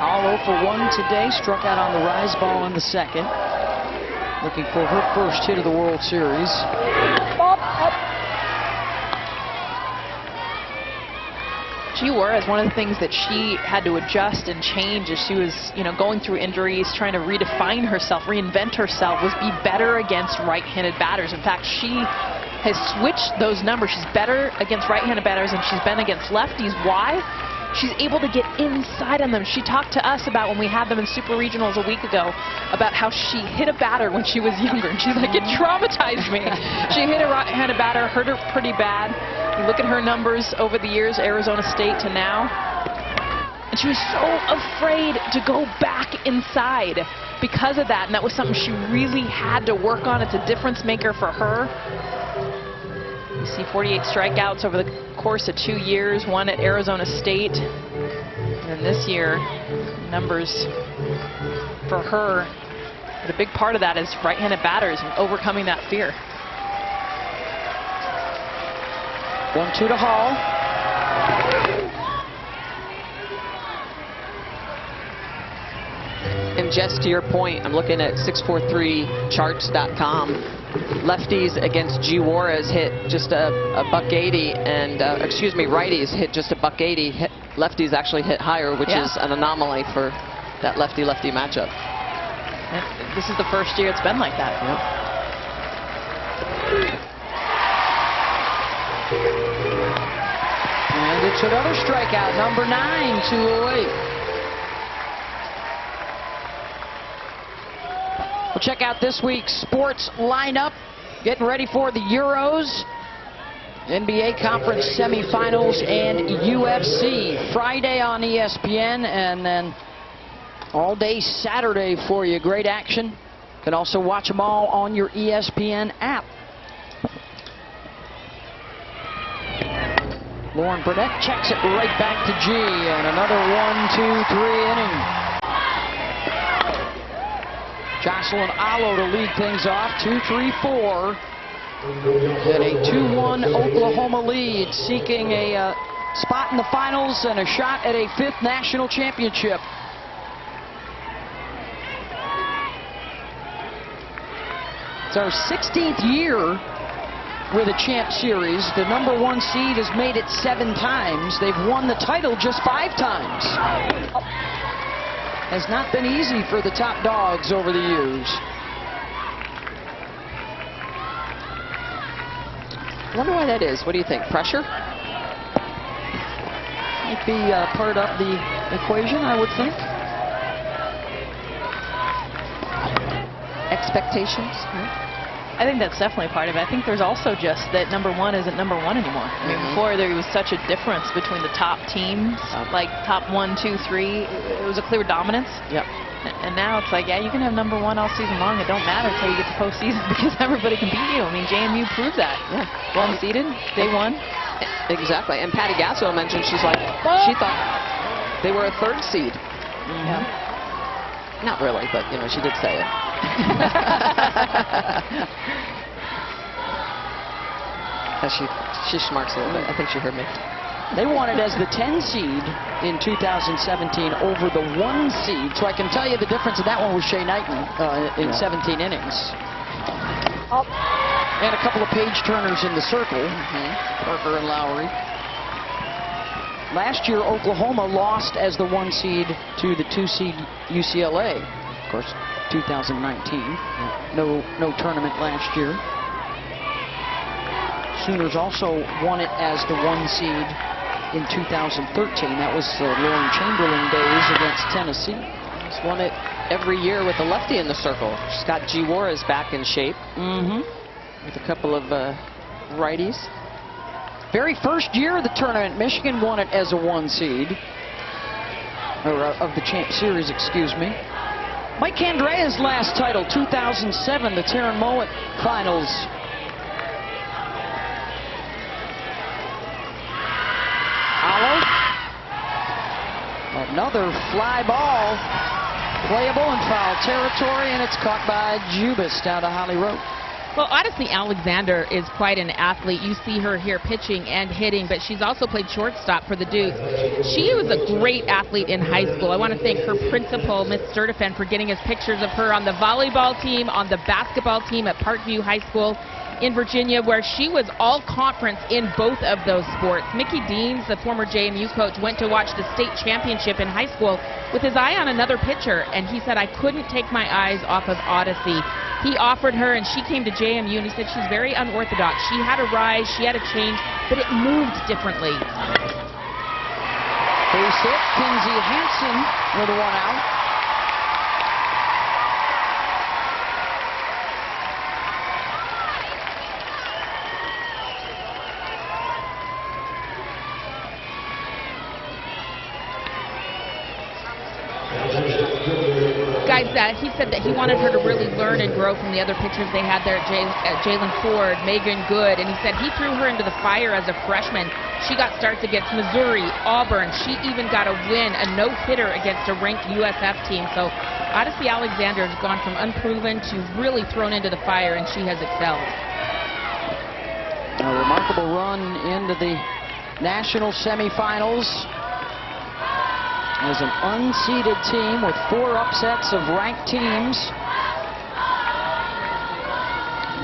All 0 for 1 today. Struck out on the rise ball in the second. Looking for her first hit of the World Series. G. Juarez, one of the things that she had to adjust and change as she was, going through injuries, trying to redefine herself, reinvent herself, was be better against right-handed batters. In fact, she has switched those numbers. She's better against right-handed batters than she's been against lefties. Why? She's able to get inside on them. She talked to us about when we had them in Super Regionals a week ago about how she hit a batter when she was younger. And she's like, it traumatized me. She hit a right-handed batter, hurt her pretty bad. You look at her numbers over the years, Arizona State to now. And she was so afraid to go back inside because of that. And that was something she really had to work on. It's a difference maker for her. You see 48 strikeouts over the course of 2 years, 1 at Arizona State. And this year, numbers for her, but a big part of that is right-handed batters and overcoming that fear. 1-2 to Hall. And just to your point, I'm looking at 643charts.com. Lefties against G. Juarez hit just a $180, and excuse me, righties hit just a $180. Lefties actually hit higher, which is an anomaly for that lefty-lefty matchup. And this is the first year it's been like that. And it's another strikeout, number 9, 2 away. We'll check out this week's sports lineup. Getting ready for the Euros, NBA Conference semifinals, and UFC. Friday on ESPN, and then all day Saturday for you. Great action. You can also watch them all on your ESPN app. Lauren Burnett checks it right back to G, and another 1-2-3 inning. Jocelyn Allo to lead things off, 2-3-4. And a 2-1 Oklahoma lead, seeking a spot in the finals and a shot at a 5th national championship. It's our 16th year with a Champ Series. The number 1 seed has made it 7 times. They've won the title just 5 times. Has not been easy for the top dogs over the years. I wonder why that is. What do you think? Pressure? Might be part of the equation, I would think. Expectations? I think that's definitely part of it. I think there's also just that number 1 isn't number 1 anymore. I mean, before there was such a difference between the top teams, like top 1, 2, 3. It was a clear dominance. Yep. And now it's like, yeah, you can have number 1 all season long. It don't matter until you get to postseason because everybody can beat you. I mean, JMU proved that. Yeah. Well seeded, day 1. Exactly. And Patty Gasso mentioned she thought they were a 3rd seed. Yeah. Not really, but she did say it. She smarks a little bit. I think she heard me. They won it as the 10 seed in 2017 over the 1 seed. So I can tell you the difference in that one was Shea Knighton in 17 innings. And a couple of page turners in the circle. Parker and Lowry. Last year, Oklahoma lost as the 1 seed to the 2 seed UCLA. Of course, 2019. No tournament last year. Sooners also won it as the 1 seed in 2013. That was Lauren Chamberlain days against Tennessee. She's won it every year with a lefty in the circle. She's got G. Juarez back in shape. With a couple of righties. Very first year of the tournament, Michigan won it as a 1 seed. Or of the series, excuse me. Mike Andrea's last title, 2007, the Taryn Mowat finals. Hollow. Another fly ball. Playable in foul territory, and it's caught by Jubis down to Holly Rowe. Well, Odyssey Alexander is quite an athlete. You see her here pitching and hitting, but she's also played shortstop for the Dukes. She was a great athlete in high school. I want to thank her principal, Miss Sturtevant, for getting us pictures of her on the volleyball team, on the basketball team at Parkview High School in Virginia, where she was all conference in both of those sports. Mickey Deans, the former JMU coach, went to watch the state championship in high school with his eye on another pitcher, and he said, I couldn't take my eyes off of Odyssey. He offered her, and she came to JMU, and he said she's very unorthodox. She had a rise, she had a change, but it moved differently. Base hit, Kinsey Hansen with a 1 out. Guys, he said that he wanted her to really learn and grow from the other pitchers they had there at Jalen Ford, Megan Good, and he said he threw her into the fire as a freshman. She got starts against Missouri, Auburn. She even got a win, a no-hitter against a ranked USF team. So Odyssey Alexander has gone from unproven to really thrown into the fire, and she has excelled. A remarkable run into the national semifinals as an unseeded team with 4 upsets of ranked teams.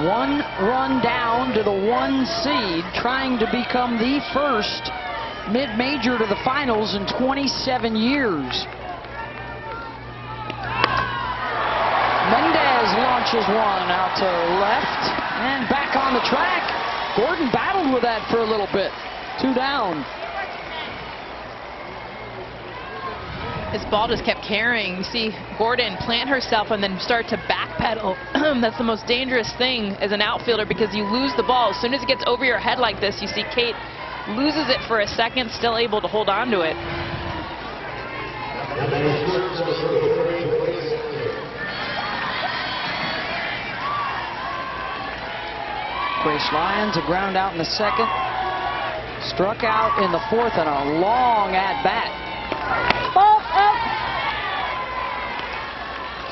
1 run down to the 1 seed, trying to become the first mid-major to the finals in 27 years. Mendez launches 1 out to left and back on the track. Gordon battled with that for a little bit. 2 down. This ball just kept carrying. You see Gordon plant herself and then start to backpedal. That's the most dangerous thing as an outfielder, because you lose the ball. As soon as it gets over your head like this, you see Kate loses it for a second, still able to hold on to it. Grace Lyons, a ground out in the 2nd. Struck out in the 4th and a long at-bat. Ball up.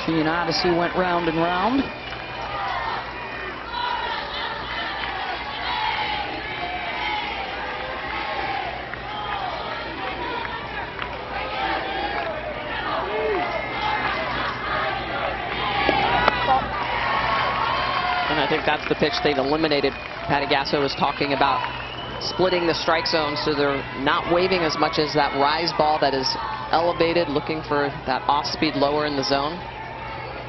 She and Odyssey went round and round. And I think that's the pitch they've eliminated. Patty Gasso was talking about splitting the strike zone so they're not waving as much as that rise ball that is elevated, looking for that off-speed lower in the zone.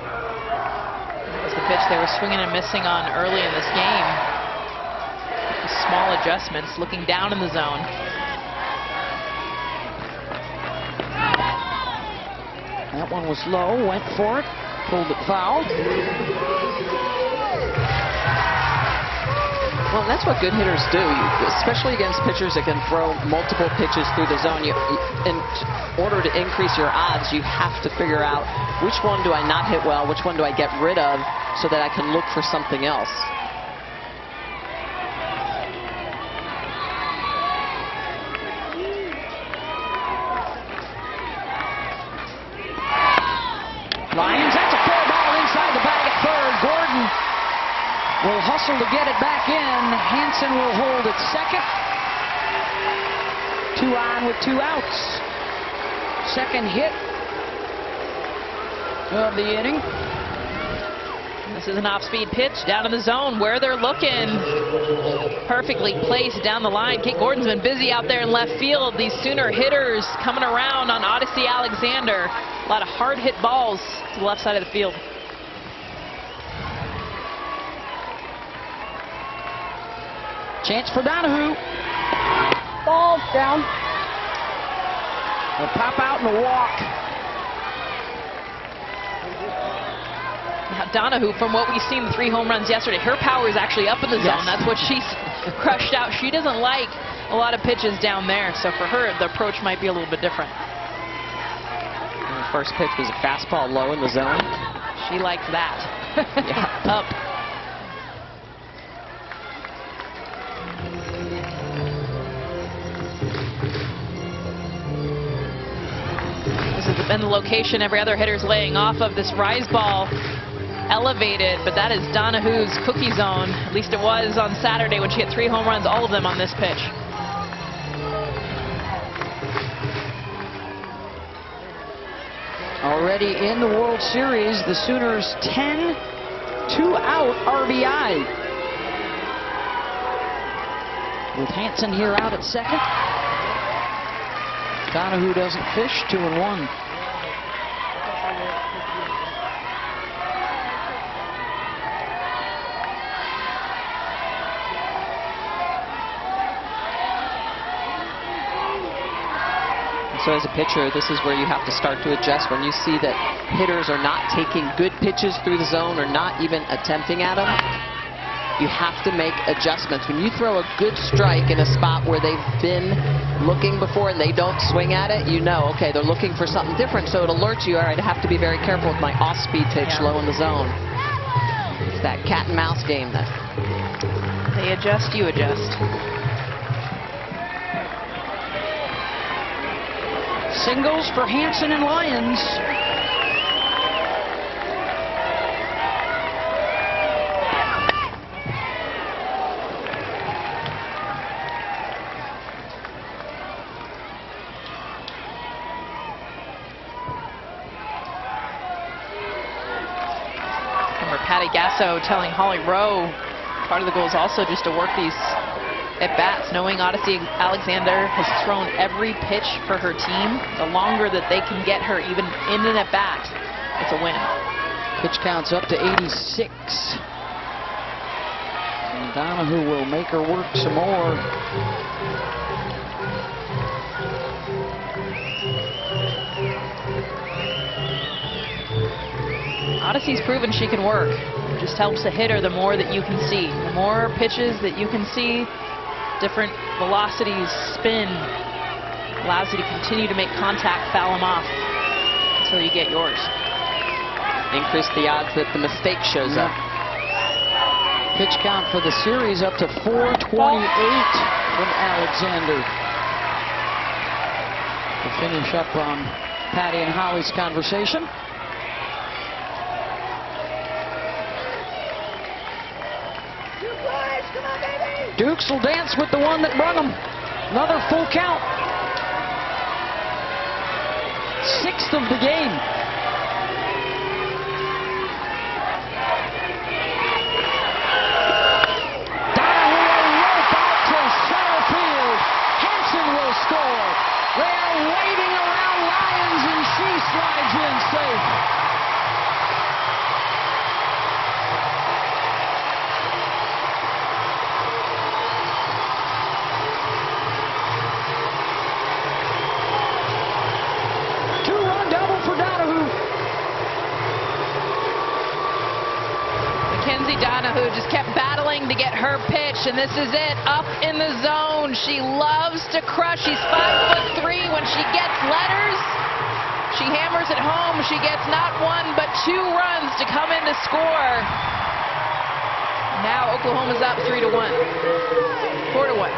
That was the pitch they were swinging and missing on early in this game. Small adjustments, looking down in the zone. That one was low, went for it, pulled it foul. Well, that's what good hitters do, especially against pitchers that can throw multiple pitches through the zone. In order to increase your odds, you have to figure out which one do I not hit well, which one do I get rid of, so that I can look for something else. Lyons, that's a fair ball inside the bag at 3rd. Gordon will hustle to get it back in. Hansen will hold at 2nd. 2 on with 2 outs. 2nd hit of the inning. This is an off-speed pitch down in the zone where they're looking. Perfectly placed down the line. Kate Gordon's been busy out there in left field. These Sooner hitters coming around on Odyssey Alexander. A lot of hard hit balls to the left side of the field. Chance for Donahue. Ball down. They'll pop out and a walk. Now Donahue, from what we've seen, the 3 home runs yesterday, her power is actually up in the zone. That's what she's crushed out. She doesn't like a lot of pitches down there, so for her, the approach might be a little bit different. And the first pitch was a fastball low in the zone. She likes that. Yeah. Up. This has been the location every other hitter's laying off of. This rise ball elevated, but that is Donahue's cookie zone. At least it was on Saturday when she hit 3 home runs, all of them on this pitch. Already in the World Series, the Sooners 10 2-out RBI. With Hansen here out at second. Donahue doesn't fish, 2-1. So as a pitcher, this is where you have to start to adjust when you see that hitters are not taking good pitches through the zone or not even attempting at them. You have to make adjustments. When you throw a good strike in a spot where they've been looking before and they don't swing at it, you know, okay, they're looking for something different, so it alerts you, all right, I have to be very careful with my off-speed pitch low in the zone. It's that cat and mouse game that they adjust, you adjust. Singles for Hansen and Lyons. Remember Patty Gasso telling Holly Rowe, part of the goal is also just to work these at-bats, knowing Odyssey Alexander has thrown every pitch for her team. The longer that they can get her even in an at-bat, it's a win. Pitch counts up to 86. And Donahue will make her work some more. Odyssey's proven she can work. It just helps the hitter the more that you can see. The more pitches that you can see, different velocities, spin, allows you to continue to make contact, foul them off until you get yours. increase the odds that the mistake shows up. Pitch count for the series up to 428 from Alexander. To finish up on Patty and Holly's conversation. Dukes will dance with the one that brung them. Another full count. Sixth of the game. Donahue will rope out to center field. Hansen will score. They are waving around Lyons and she slides in safe. Donahue just kept battling to get her pitch, and this is it, up in the zone. She loves to crush. She's 5'3". When she gets letters, she hammers it home. She gets not one but 2 runs to come in to score. Now Oklahoma's up 3-1, 4-1.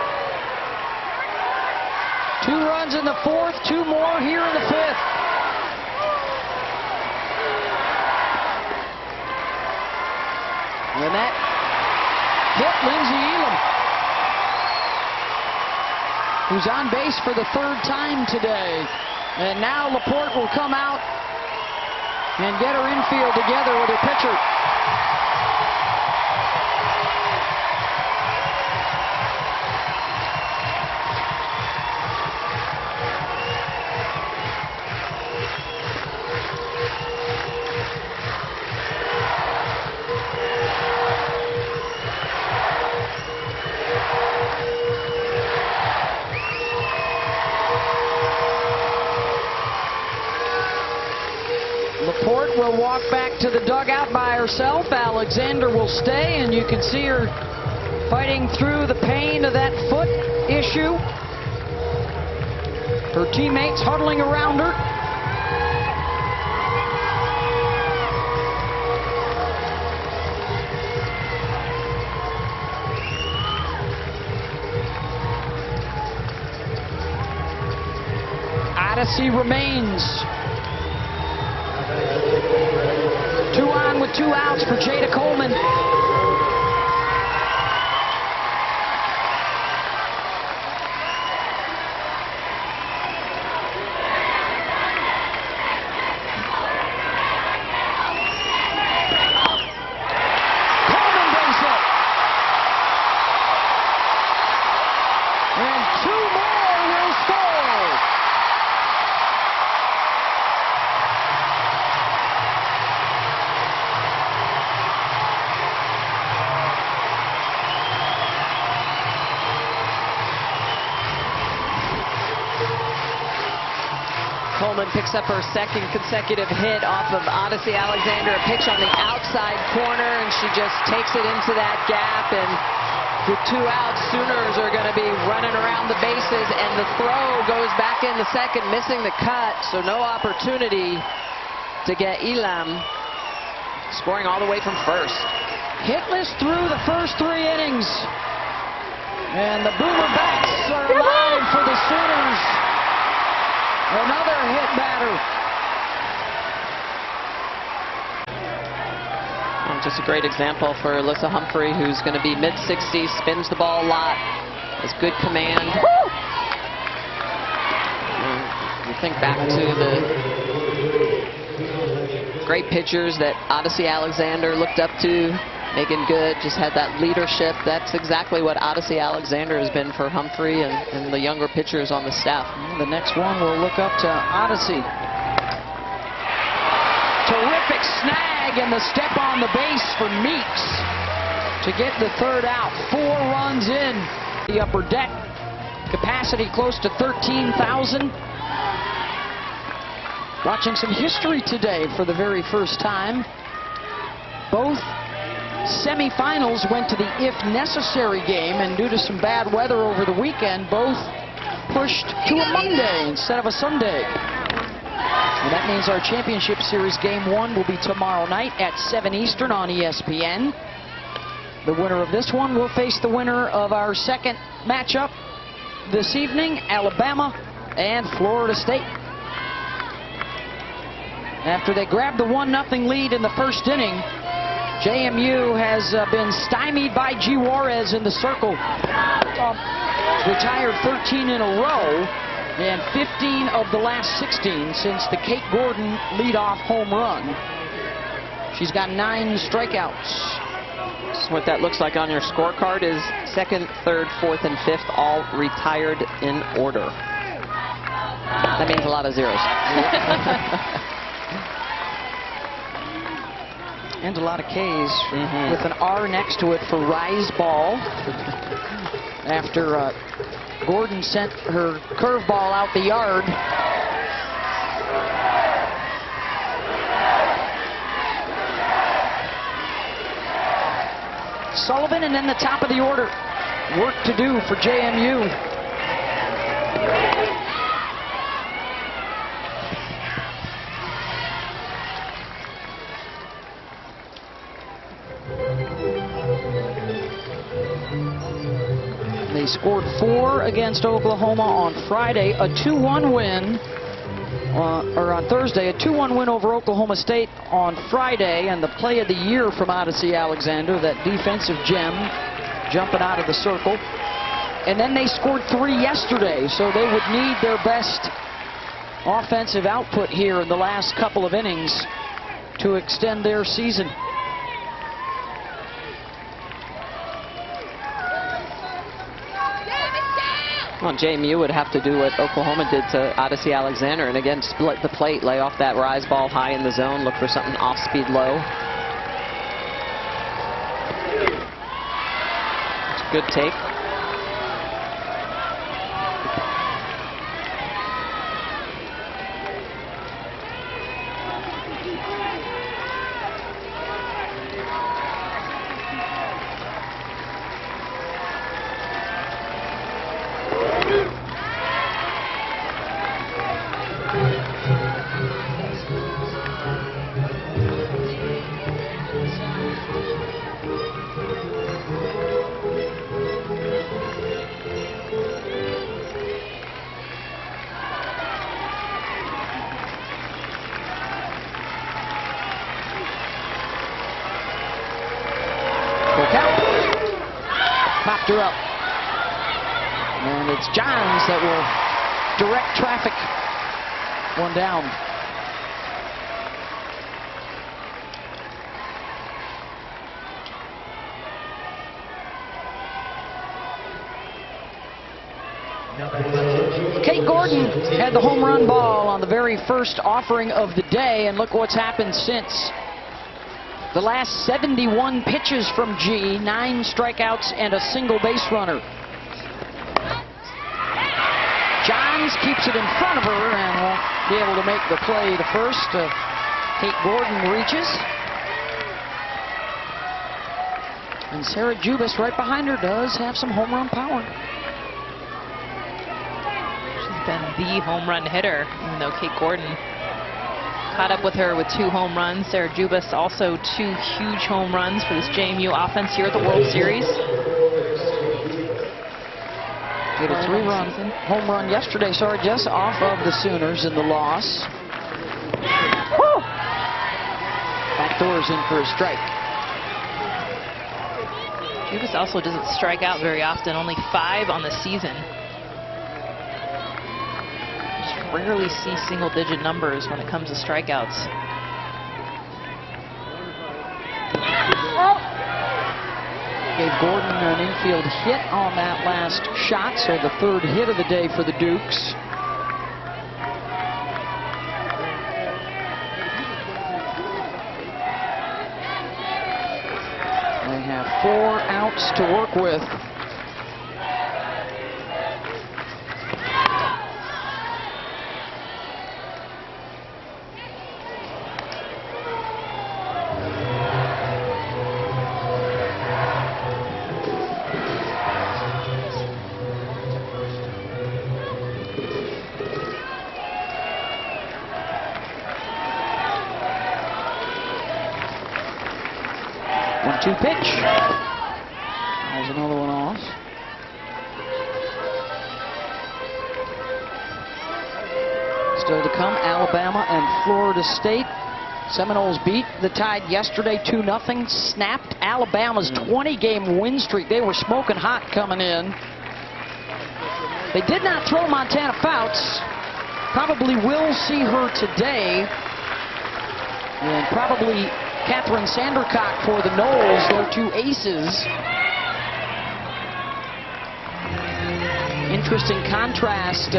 2 runs in the 4th, 2 more here in the 5th. And that hit Lindsey Elam, who's on base for the 3rd time today. And now Laporte will come out and get her infield together with her pitcher. Laporte will walk back to the dugout by herself. Alexander will stay, and you can see her fighting through the pain of that foot issue. Her teammates huddling around her. Odyssey remains. 2 on with 2 outs for Jada Coleman. Coleman brings it. And 2 more will score. Coleman picks up her second consecutive hit off of Odyssey Alexander. A pitch on the outside corner, and she just takes it into that gap. And with 2 outs, Sooners are going to be running around the bases, and the throw goes back in the second, missing the cut. So no opportunity to get Elam scoring all the way from first. Hitless through the first 3 innings. And the Boomer Bats are alive for the Sooners. Another hit batter. Well, just a great example for Alyssa Humphrey, who's going to be mid-60s, spins the ball a lot, has good command. You think back to the great pitchers that Odyssey Alexander looked up to. Megan Good just had that leadership. That's exactly what Odyssey Alexander has been for Humphrey and the younger pitchers on the staff. The next one will look up to Odyssey. Terrific snag, and the step on the base for Meeks to get the 3rd out. 4 runs in. The upper deck, capacity close to 13,000. Watching some history today for the very first time. Both semifinals went to the if necessary game, and due to some bad weather over the weekend, both pushed to a Monday instead of a Sunday. And that means our championship series game 1 will be tomorrow night at 7 Eastern on ESPN. The winner of this one will face the winner of our second matchup this evening, Alabama and Florida State. After they grabbed the 1-0 lead in the first inning, JMU has been stymied by G. Juarez in the circle. Retired 13 in a row and 15 of the last 16 since the Kate Gordon leadoff home run. She's got 9 strikeouts. So what that looks like on your scorecard is 2nd, 3rd, 4th, and 5th all retired in order. That means a lot of zeros. And a lot of K's with an R next to it for rise ball. After Gordon sent her curveball out the yard. Sullivan, and then the top of the order. Work to do for JMU. They scored 4 against Oklahoma on Friday, a 2-1 win, or on Thursday, a 2-1 win over Oklahoma State on Friday, and the play of the year from Odyssey Alexander, that defensive gem jumping out of the circle. And then they scored 3 yesterday, so they would need their best offensive output here in the last couple of innings to extend their season. Well, JMU would have to do what Oklahoma did to Odyssey Alexander, and again, split the plate, lay off that rise ball high in the zone, look for something off-speed low. It's a good take. Popped her up. And it's Johns that will direct traffic. One down. Kate Gordon had the home run ball on the very first offering of the day, and look what's happened since. The last 71 pitches from G, 9 strikeouts and a single base runner. Johns keeps it in front of her and won't be able to make the play to first. Kate Gordon reaches. And Sarah Jubis right behind her does have some home run power. She's been the home run hitter, even though Kate Gordon caught up with her with 2 home runs. Sarah Jubis also 2 huge home runs for this JMU offense here at the World Series. Did a 3-run home run yesterday, sorry, just off of the Sooners in the loss. Woo! Backdoor's in for a strike. Jubis also doesn't strike out very often, only 5 on the season. Rarely see single-digit numbers when it comes to strikeouts. Gave Gordon an infield hit on that last shot, so the 3rd hit of the day for the Dukes. They have 4 outs to work with. One-two pitch. There's another one off. Still to come, Alabama and Florida State. Seminoles beat the Tide yesterday 2-0. Snapped Alabama's 20-game win streak. They were smoking hot coming in. They did not throw Montana Fouts. Probably will see her today. And probably Catherine Sandercock for the Noles, their 2 aces. Interesting contrast,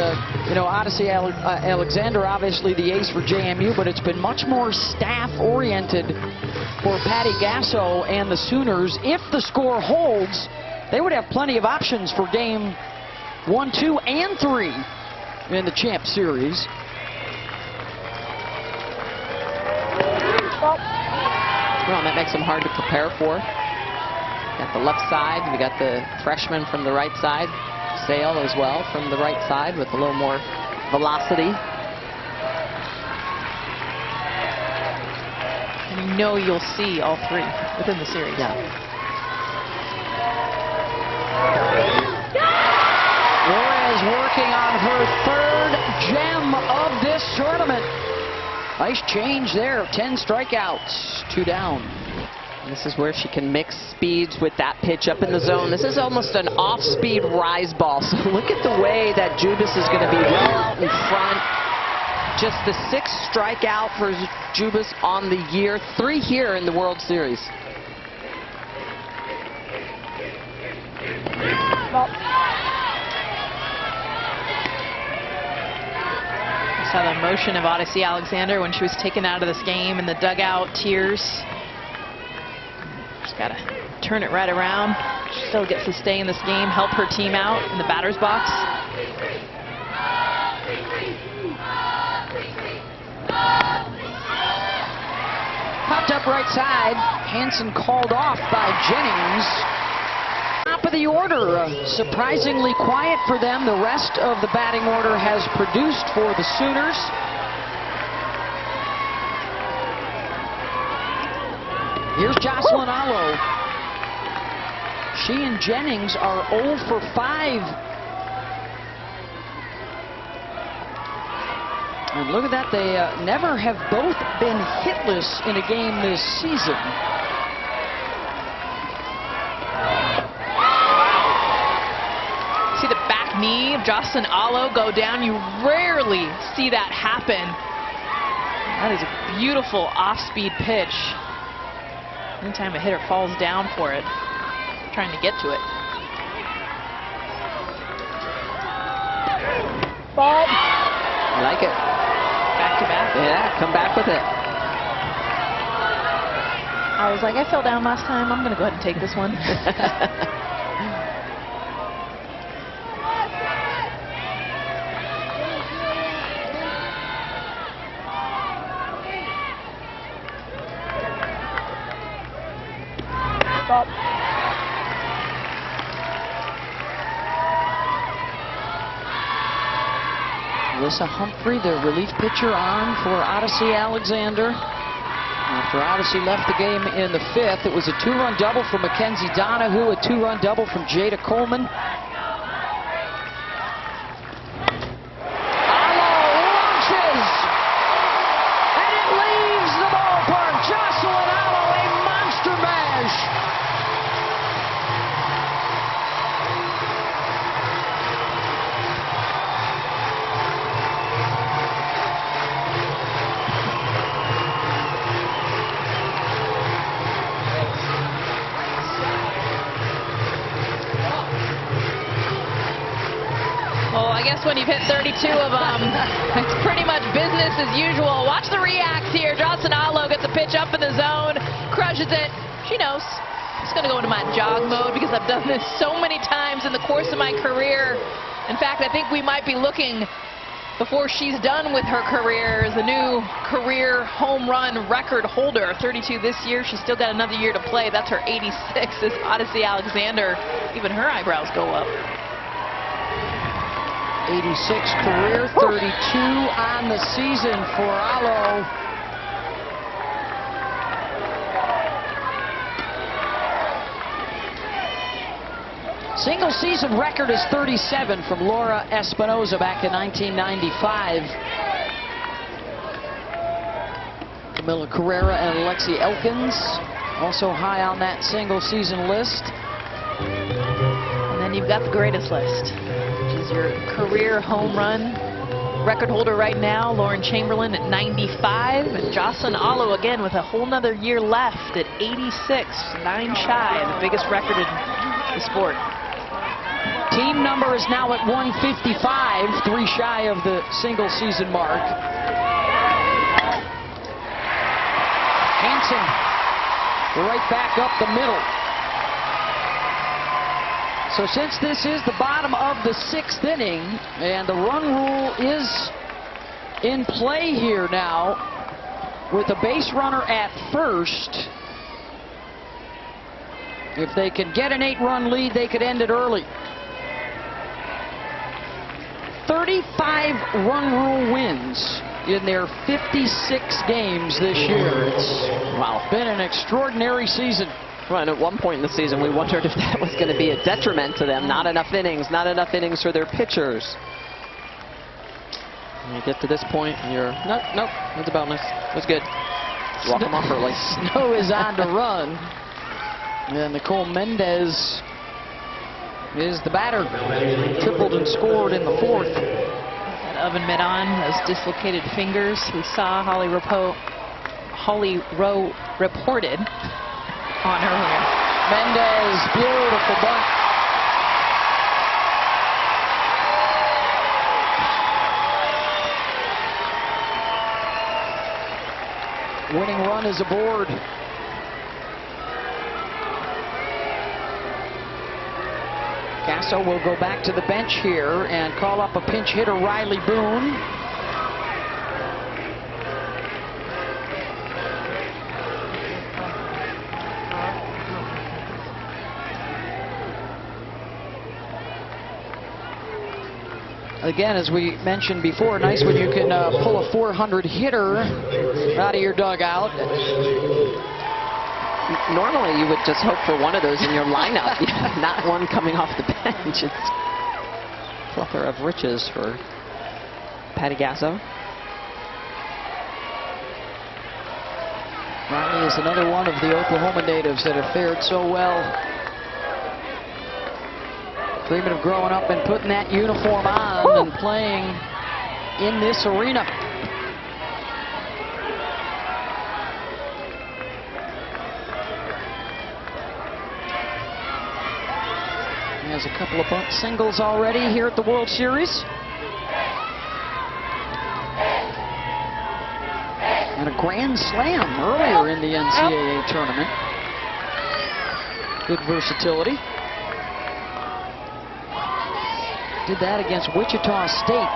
you know, Odyssey Alexander, obviously the ace for JMU, but it's been much more staff-oriented for Patty Gasso and the Sooners. If the score holds, they would have plenty of options for game 1, 2, and 3 in the Champ Series. Well, that makes them hard to prepare for. Got the left side. We got the freshman from the right side. Sale as well from the right side with a little more velocity. And you know you'll see all 3 within the series. Yeah. Flores working on her 3rd gem of this tournament. Nice change there, 10 strikeouts, 2 down. This is where she can mix speeds with that pitch up in the zone. This is almost an off-speed rise ball. So look at the way that Jubis is going to be well out in front. Just the 6th strikeout for Jubas on the year, 3 here in the World Series. Saw the emotion of Odyssey Alexander when she was taken out of this game in the dugout, tears. Just gotta turn it right around. She still gets to stay in this game, help her team out in the batter's box. Popped up right side. Hansen called off by Jennings. Top of the order, surprisingly quiet for them. The rest of the batting order has produced for the Sooners. Here's Jocelyn Allo. She and Jennings are 0 for 5. And look at that, they never have both been hitless in a game this season. See the back knee of Jocelyn Allo go down. You rarely see that happen. That is a beautiful off-speed pitch. Anytime a hitter falls down for it, trying to get to it. Ball. I like it. Back to back. Yeah, come back with it. I was like, I fell down last time. I'm going to go ahead and take this one. Stop. Alyssa Humphrey, the relief pitcher, on for Odyssey Alexander. After Odyssey left the game in the 5th, it was a 2-run double from Mackenzie Donahue, a 2-run double from Jada Coleman. Allo launches, and it leaves the ballpark. Jocelyn Allo, a monster mash. Well, I guess when you've hit 32 of them, it's pretty much business as usual. Watch the reacts here. Jocelyn Allo gets a pitch up in the zone, crushes it. She knows. It's going to go into my jog mode because I've done this so many times in the course of my career. In fact, I think we might be looking, before she's done with her career, as the new career home run record holder. 32 this year. She's still got another year to play. That's her 86 is Odyssey Alexander. Even her eyebrows go up. 86 career, 32 on the season for Allo. Single season record is 37 from Laura Espinoza back in 1995. Camila Carrera and Alexi Elkins also high on that single season list. And then you've got the greatest list, which is your career home run record holder right now, Lauren Chamberlain at 95, and Jocelyn Allo again with a whole nother year left at 86, 9 shy, the biggest record in the sport. Team number is now at 155, 3 shy of the single season mark. Hansen right back up the middle. So since this is the bottom of the 6th inning, and the run rule is in play here now, with a base runner at first, if they can get an 8-run lead, they could end it early. 35 run rule wins in their 56 games this year. It's been an extraordinary season. Right, at one point in the season, we wondered if that was going to be a detriment to them. Not enough innings for their pitchers. And you get to this point, and you're, nope, it's a bonus. It's good. Walk them off early. Snow is on to run. And Nicole Mendez is the batter. Tripled and scored in the 4th. oven mitt on, those dislocated fingers. We saw Holly Rowe reported on earlier. Mendez, beautiful bunt. Winning run is aboard. Gasso will go back to the bench here and call up a pinch hitter, Riley Boone. Again, as we mentioned before, nice when you can pull a 400 hitter out of your dugout. Normally, you would just hope for one of those in your lineup, not one coming off the bench. It's a plethora of riches for Patty Gasso. Riley is another one of the Oklahoma natives that have fared so well. Dreaming of growing up and putting that uniform on and playing in this arena. He has a couple of bunt singles already here at the World Series. And a grand slam earlier in the NCAA tournament. Good versatility. Did that against Wichita State.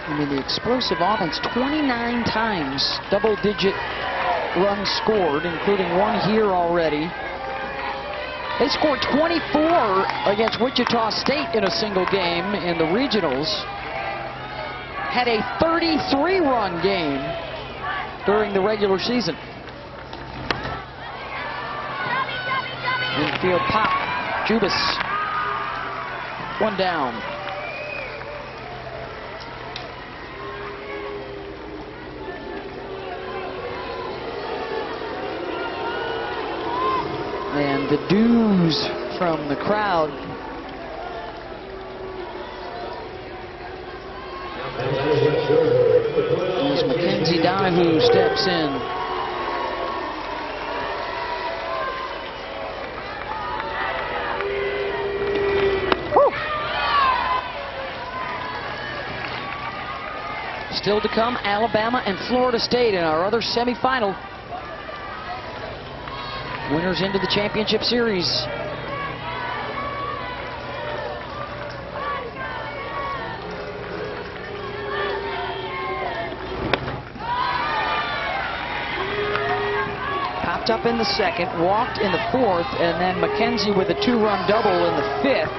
I mean, the explosive offense, 29 times double-digit runs scored, including one here already. They scored 24 against Wichita State in a single game in the regionals. Had a 33-run game during the regular season. Infield pop, Jubas. One down. And the doos from the crowd. As Mackenzie Donahue steps in. Woo! Still to come, Alabama and Florida State in our other semifinal. Winners into the championship series. Popped up in the second, walked in the fourth, and then McKenzie with a 2-run double in the fifth.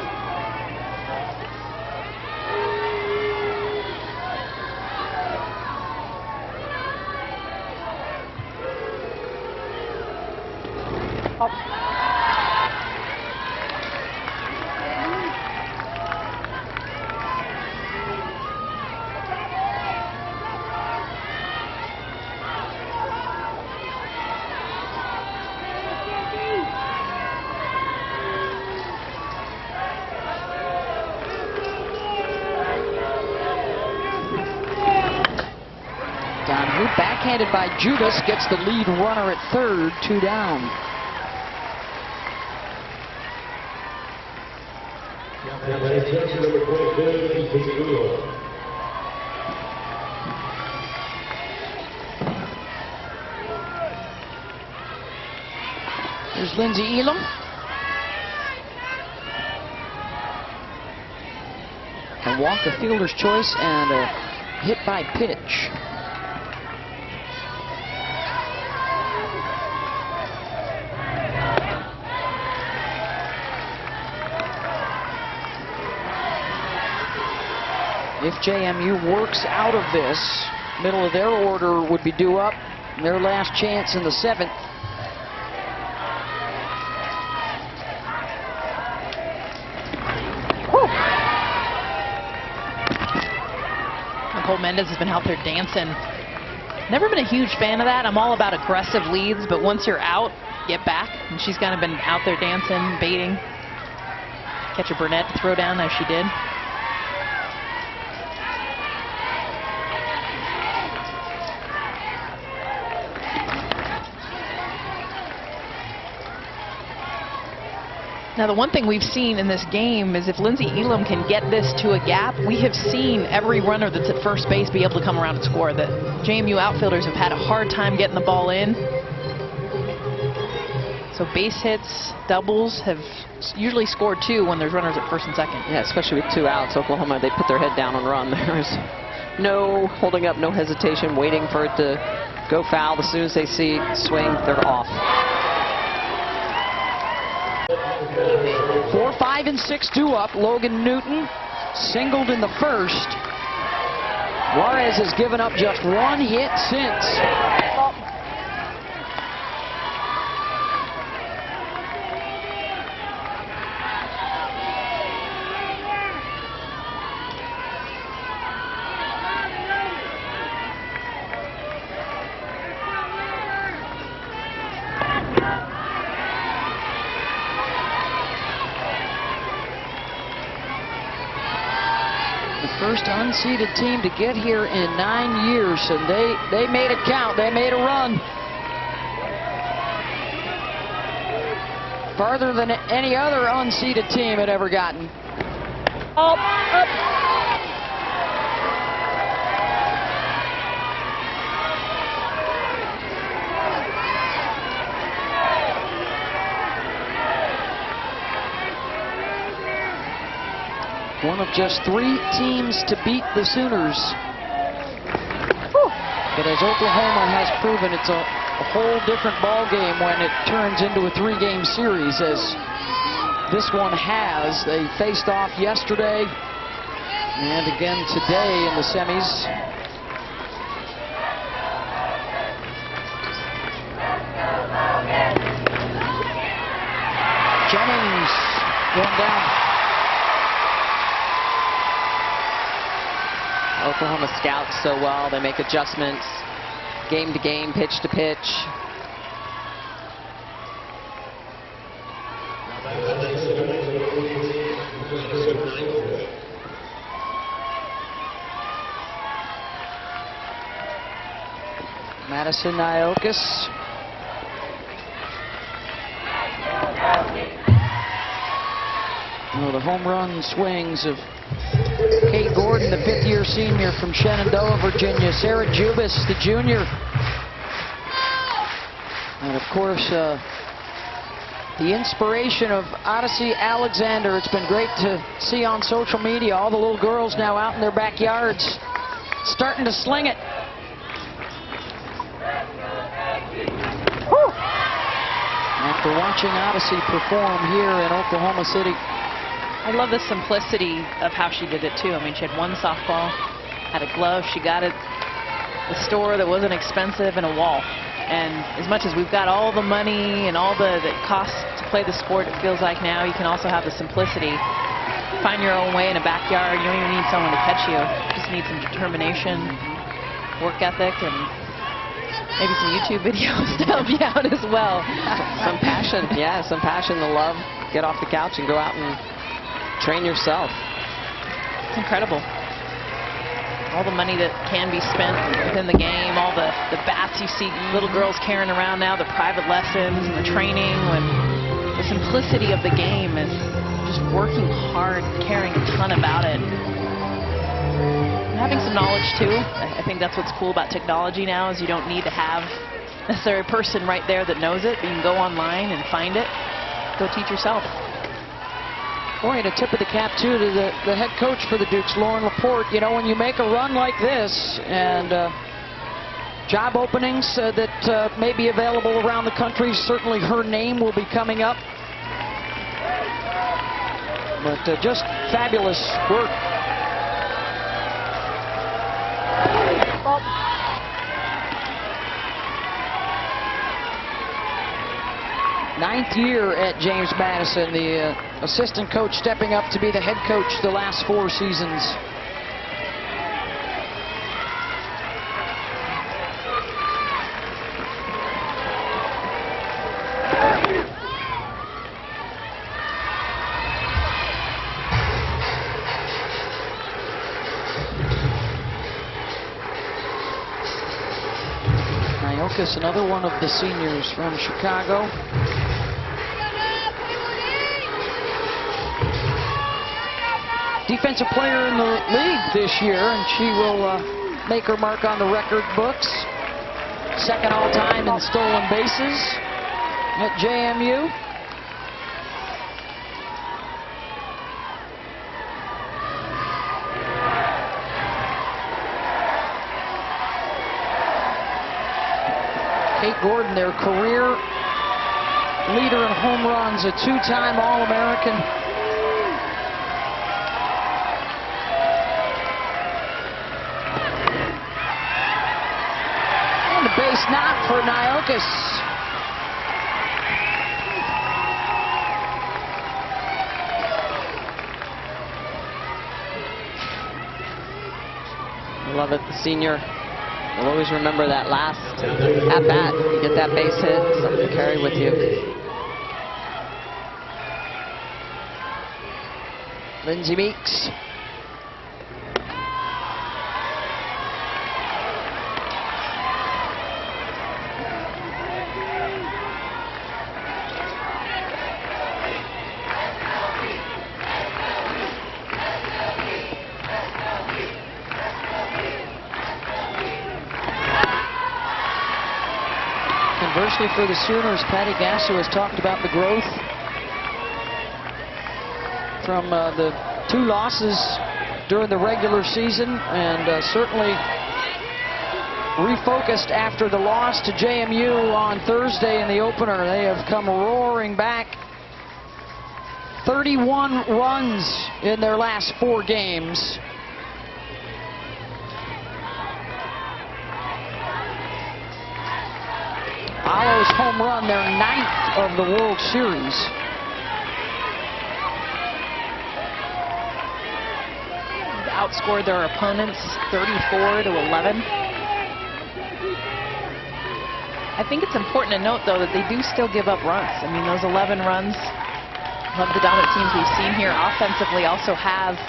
Donahue, backhanded by Judas, gets the lead runner at third, 2 down. There's Lindsey Elam. A walk, a fielder's choice, and a hit by pitch. If JMU works out of this, middle of their order would be due up. Their last chance in the 7th. Nicole Mendez has been out there dancing Never been a huge fan of that. I'm all about aggressive leads, but once you're out, get back. And she's kind of been out there dancing, baiting. Catch a Burnett to throw down as she did. Now, the one thing we've seen in this game is if Lindsay Elam can get this to a gap, we have seen every runner that's at first base be able to come around and score. The JMU outfielders have had a hard time getting the ball in. So base hits, doubles have usually scored 2 when there's runners at first and second. Yeah, especially with 2 outs. Oklahoma, they put their head down and run. There's no holding up, no hesitation, waiting for it to go foul. As soon as they see swing, they're off. 4, 5, and 6 due up. Logan Newton singled in the first. Juarez has given up just 1 hit since. First unseeded team to get here in 9 years, and they made it count. They made a run. Farther than any other unseeded team had ever gotten. Up, up. One of just 3 teams to beat the Sooners. But as Oklahoma has proven, it's a whole different ball game when it turns into a 3-game series, as this one has. They faced off yesterday and again today in the semis. Jennings going down. Oklahoma scouts so well. They make adjustments game to game, pitch to pitch. Madison Iokis. Oh, the home run swings of Kate Gordon, the 5th-year senior from Shenandoah, Virginia. Sarah Jubis, the junior. And, of course, the inspiration of Odyssey Alexander. It's been great to see on social media all the little girls now out in their backyards starting to sling it. Whew. After watching Odyssey perform here in Oklahoma City. I love the simplicity of how she did it, too. I mean, she had 1 softball, had a glove. She got it at the store that wasn't expensive, and a wall. And as much as we've got all the money and all the costs to play the sport, it feels like now you can also have the simplicity. Find your own way in a backyard. You don't even need someone to catch you. You just need some determination, work ethic, and maybe some YouTube videos to help you out as well. Some passion, yeah, some passion, the love. Get off the couch and go out and train yourself. It's incredible. All the money that can be spent within the game, all the bats you see little girls carrying around now, the private lessons and the training, when the simplicity of the game is just working hard, caring a ton about it. And having some knowledge too. I think that's what's cool about technology now, is you don't need to have necessarily a person right there that knows it, but you can go online and find it. Go teach yourself. Boy, and a tip of the cap, too, to the head coach for the Dukes, Lauren Laporte. You know, when you make a run like this and job openings that may be available around the country, certainly her name will be coming up. But just fabulous work. Ninth year at James Madison, the assistant coach stepping up to be the head coach the last 4 seasons. Nyokas, another one of the seniors from Chicago. Defensive player in the league this year, and she will make her mark on the record books. Second all-time in stolen bases at JMU. Kate Gordon, their career leader in home runs, a two-time All-American. And a base knock for Nyokas. I love it, the senior. You'll always remember that last at-bat. You get that base hit, something to carry with you. Lindsay Meeks. Conversely, for the Sooners, Patty Gasso has talked about the growth from the 2 losses during the regular season, and certainly refocused after the loss to JMU on Thursday in the opener. They have come roaring back. 31 runs in their last 4 games. Alo's home run, their 9th of the World Series. Outscored their opponents 34-11. I think it's important to note, though, that they do still give up runs. I mean, those 11 runs, of the dominant teams we've seen here offensively also have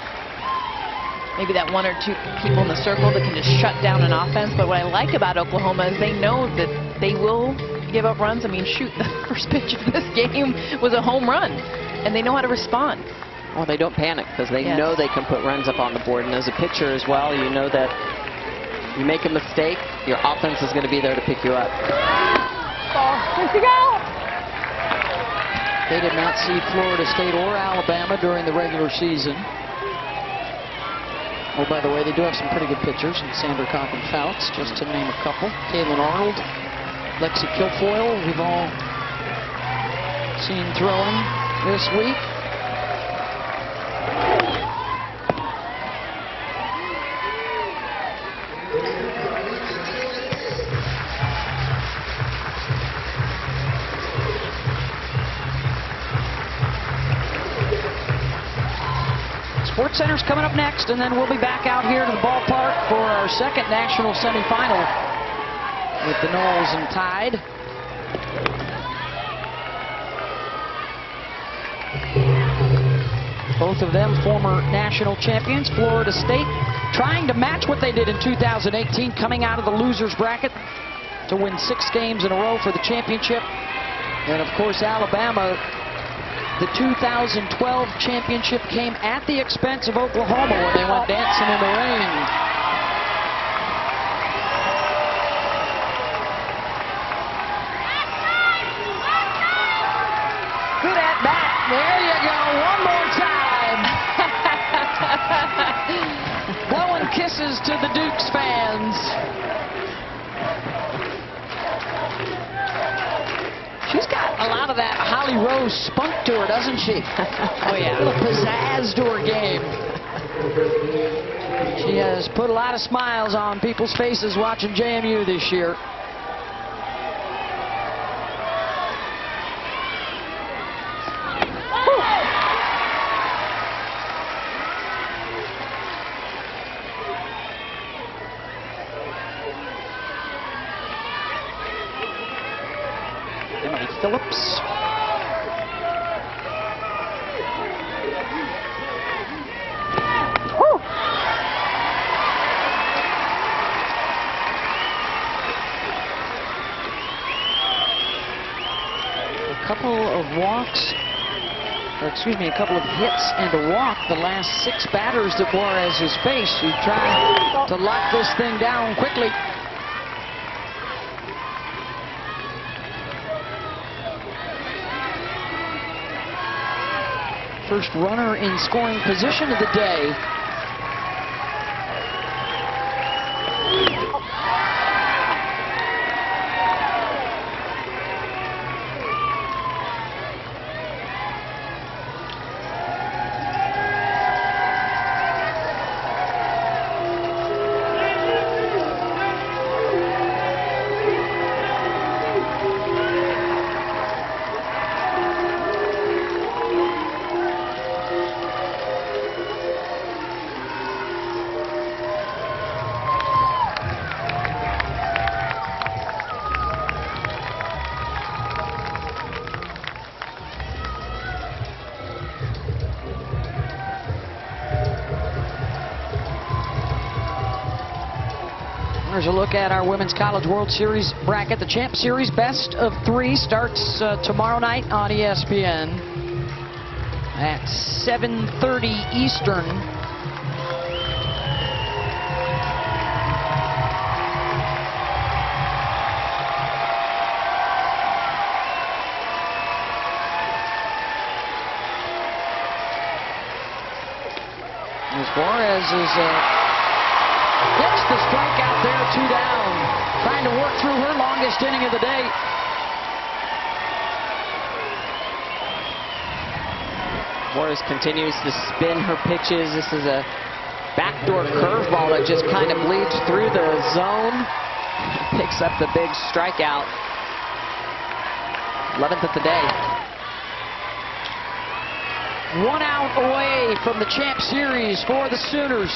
maybe that 1 or 2 people in the circle that can just shut down an offense. But what I like about Oklahoma is they know that they will give up runs. I mean, shoot, the first pitch of this game was a home run, and they know how to respond. Well, they don't panic because they know they can put runs up on the board. And as a pitcher as well, you know that you make a mistake, your offense is going to be there to pick you up. They did not see Florida State or Alabama during the regular season. Oh, by the way, they do have some pretty good pitchers in Sandra Coffin-Fouts, just to name a couple. Kaylin Arnold, Lexi Kilfoyle, we've all seen throwing this week. SportsCenter's coming up next, and then we'll be back out here to the ballpark for our second national semifinal with the Noles and Tide. Both of them former national champions. Florida State trying to match what they did in 2018, coming out of the losers bracket to win 6 games in a row for the championship. And of course, Alabama, the 2012 championship came at the expense of Oklahoma when they went dancing in the rain. Good at bat. There you go. One more time. Blowing kisses to the Dukes fans. She's got a lot of that Holly Rose spunk to her, doesn't she? Oh, yeah. A little pizzazz to her game. She has put a lot of smiles on people's faces watching JMU this year. Emily Phillips. couple of walks, or excuse me, a couple of hits and a walk the last 6 batters that Juarez has faced. She tried to lock this thing down quickly. First runner in scoring position of the day. Here's a look at our Women's College World Series bracket. The Champ Series best of 3 starts tomorrow night on ESPN at 7:30 Eastern. As Juarez is gets the strikeout there, 2 down. Trying to work through her longest inning of the day. Juarez continues to spin her pitches. This is a backdoor curveball that just kind of bleeds through the zone. Picks up the big strikeout. 11th of the day. 1 out away from the Champ Series for the Sooners.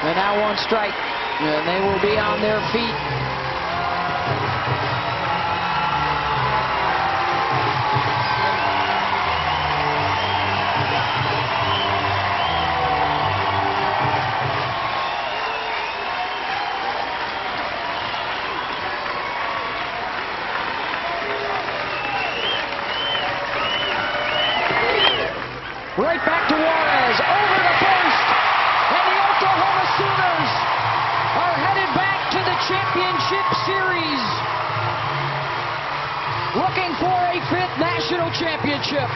And now 1 strike, and they will be on their feet. Right back to Juarez, over the first, and the Oklahoma Sooners are headed back to the championship series, looking for a 5th national championship.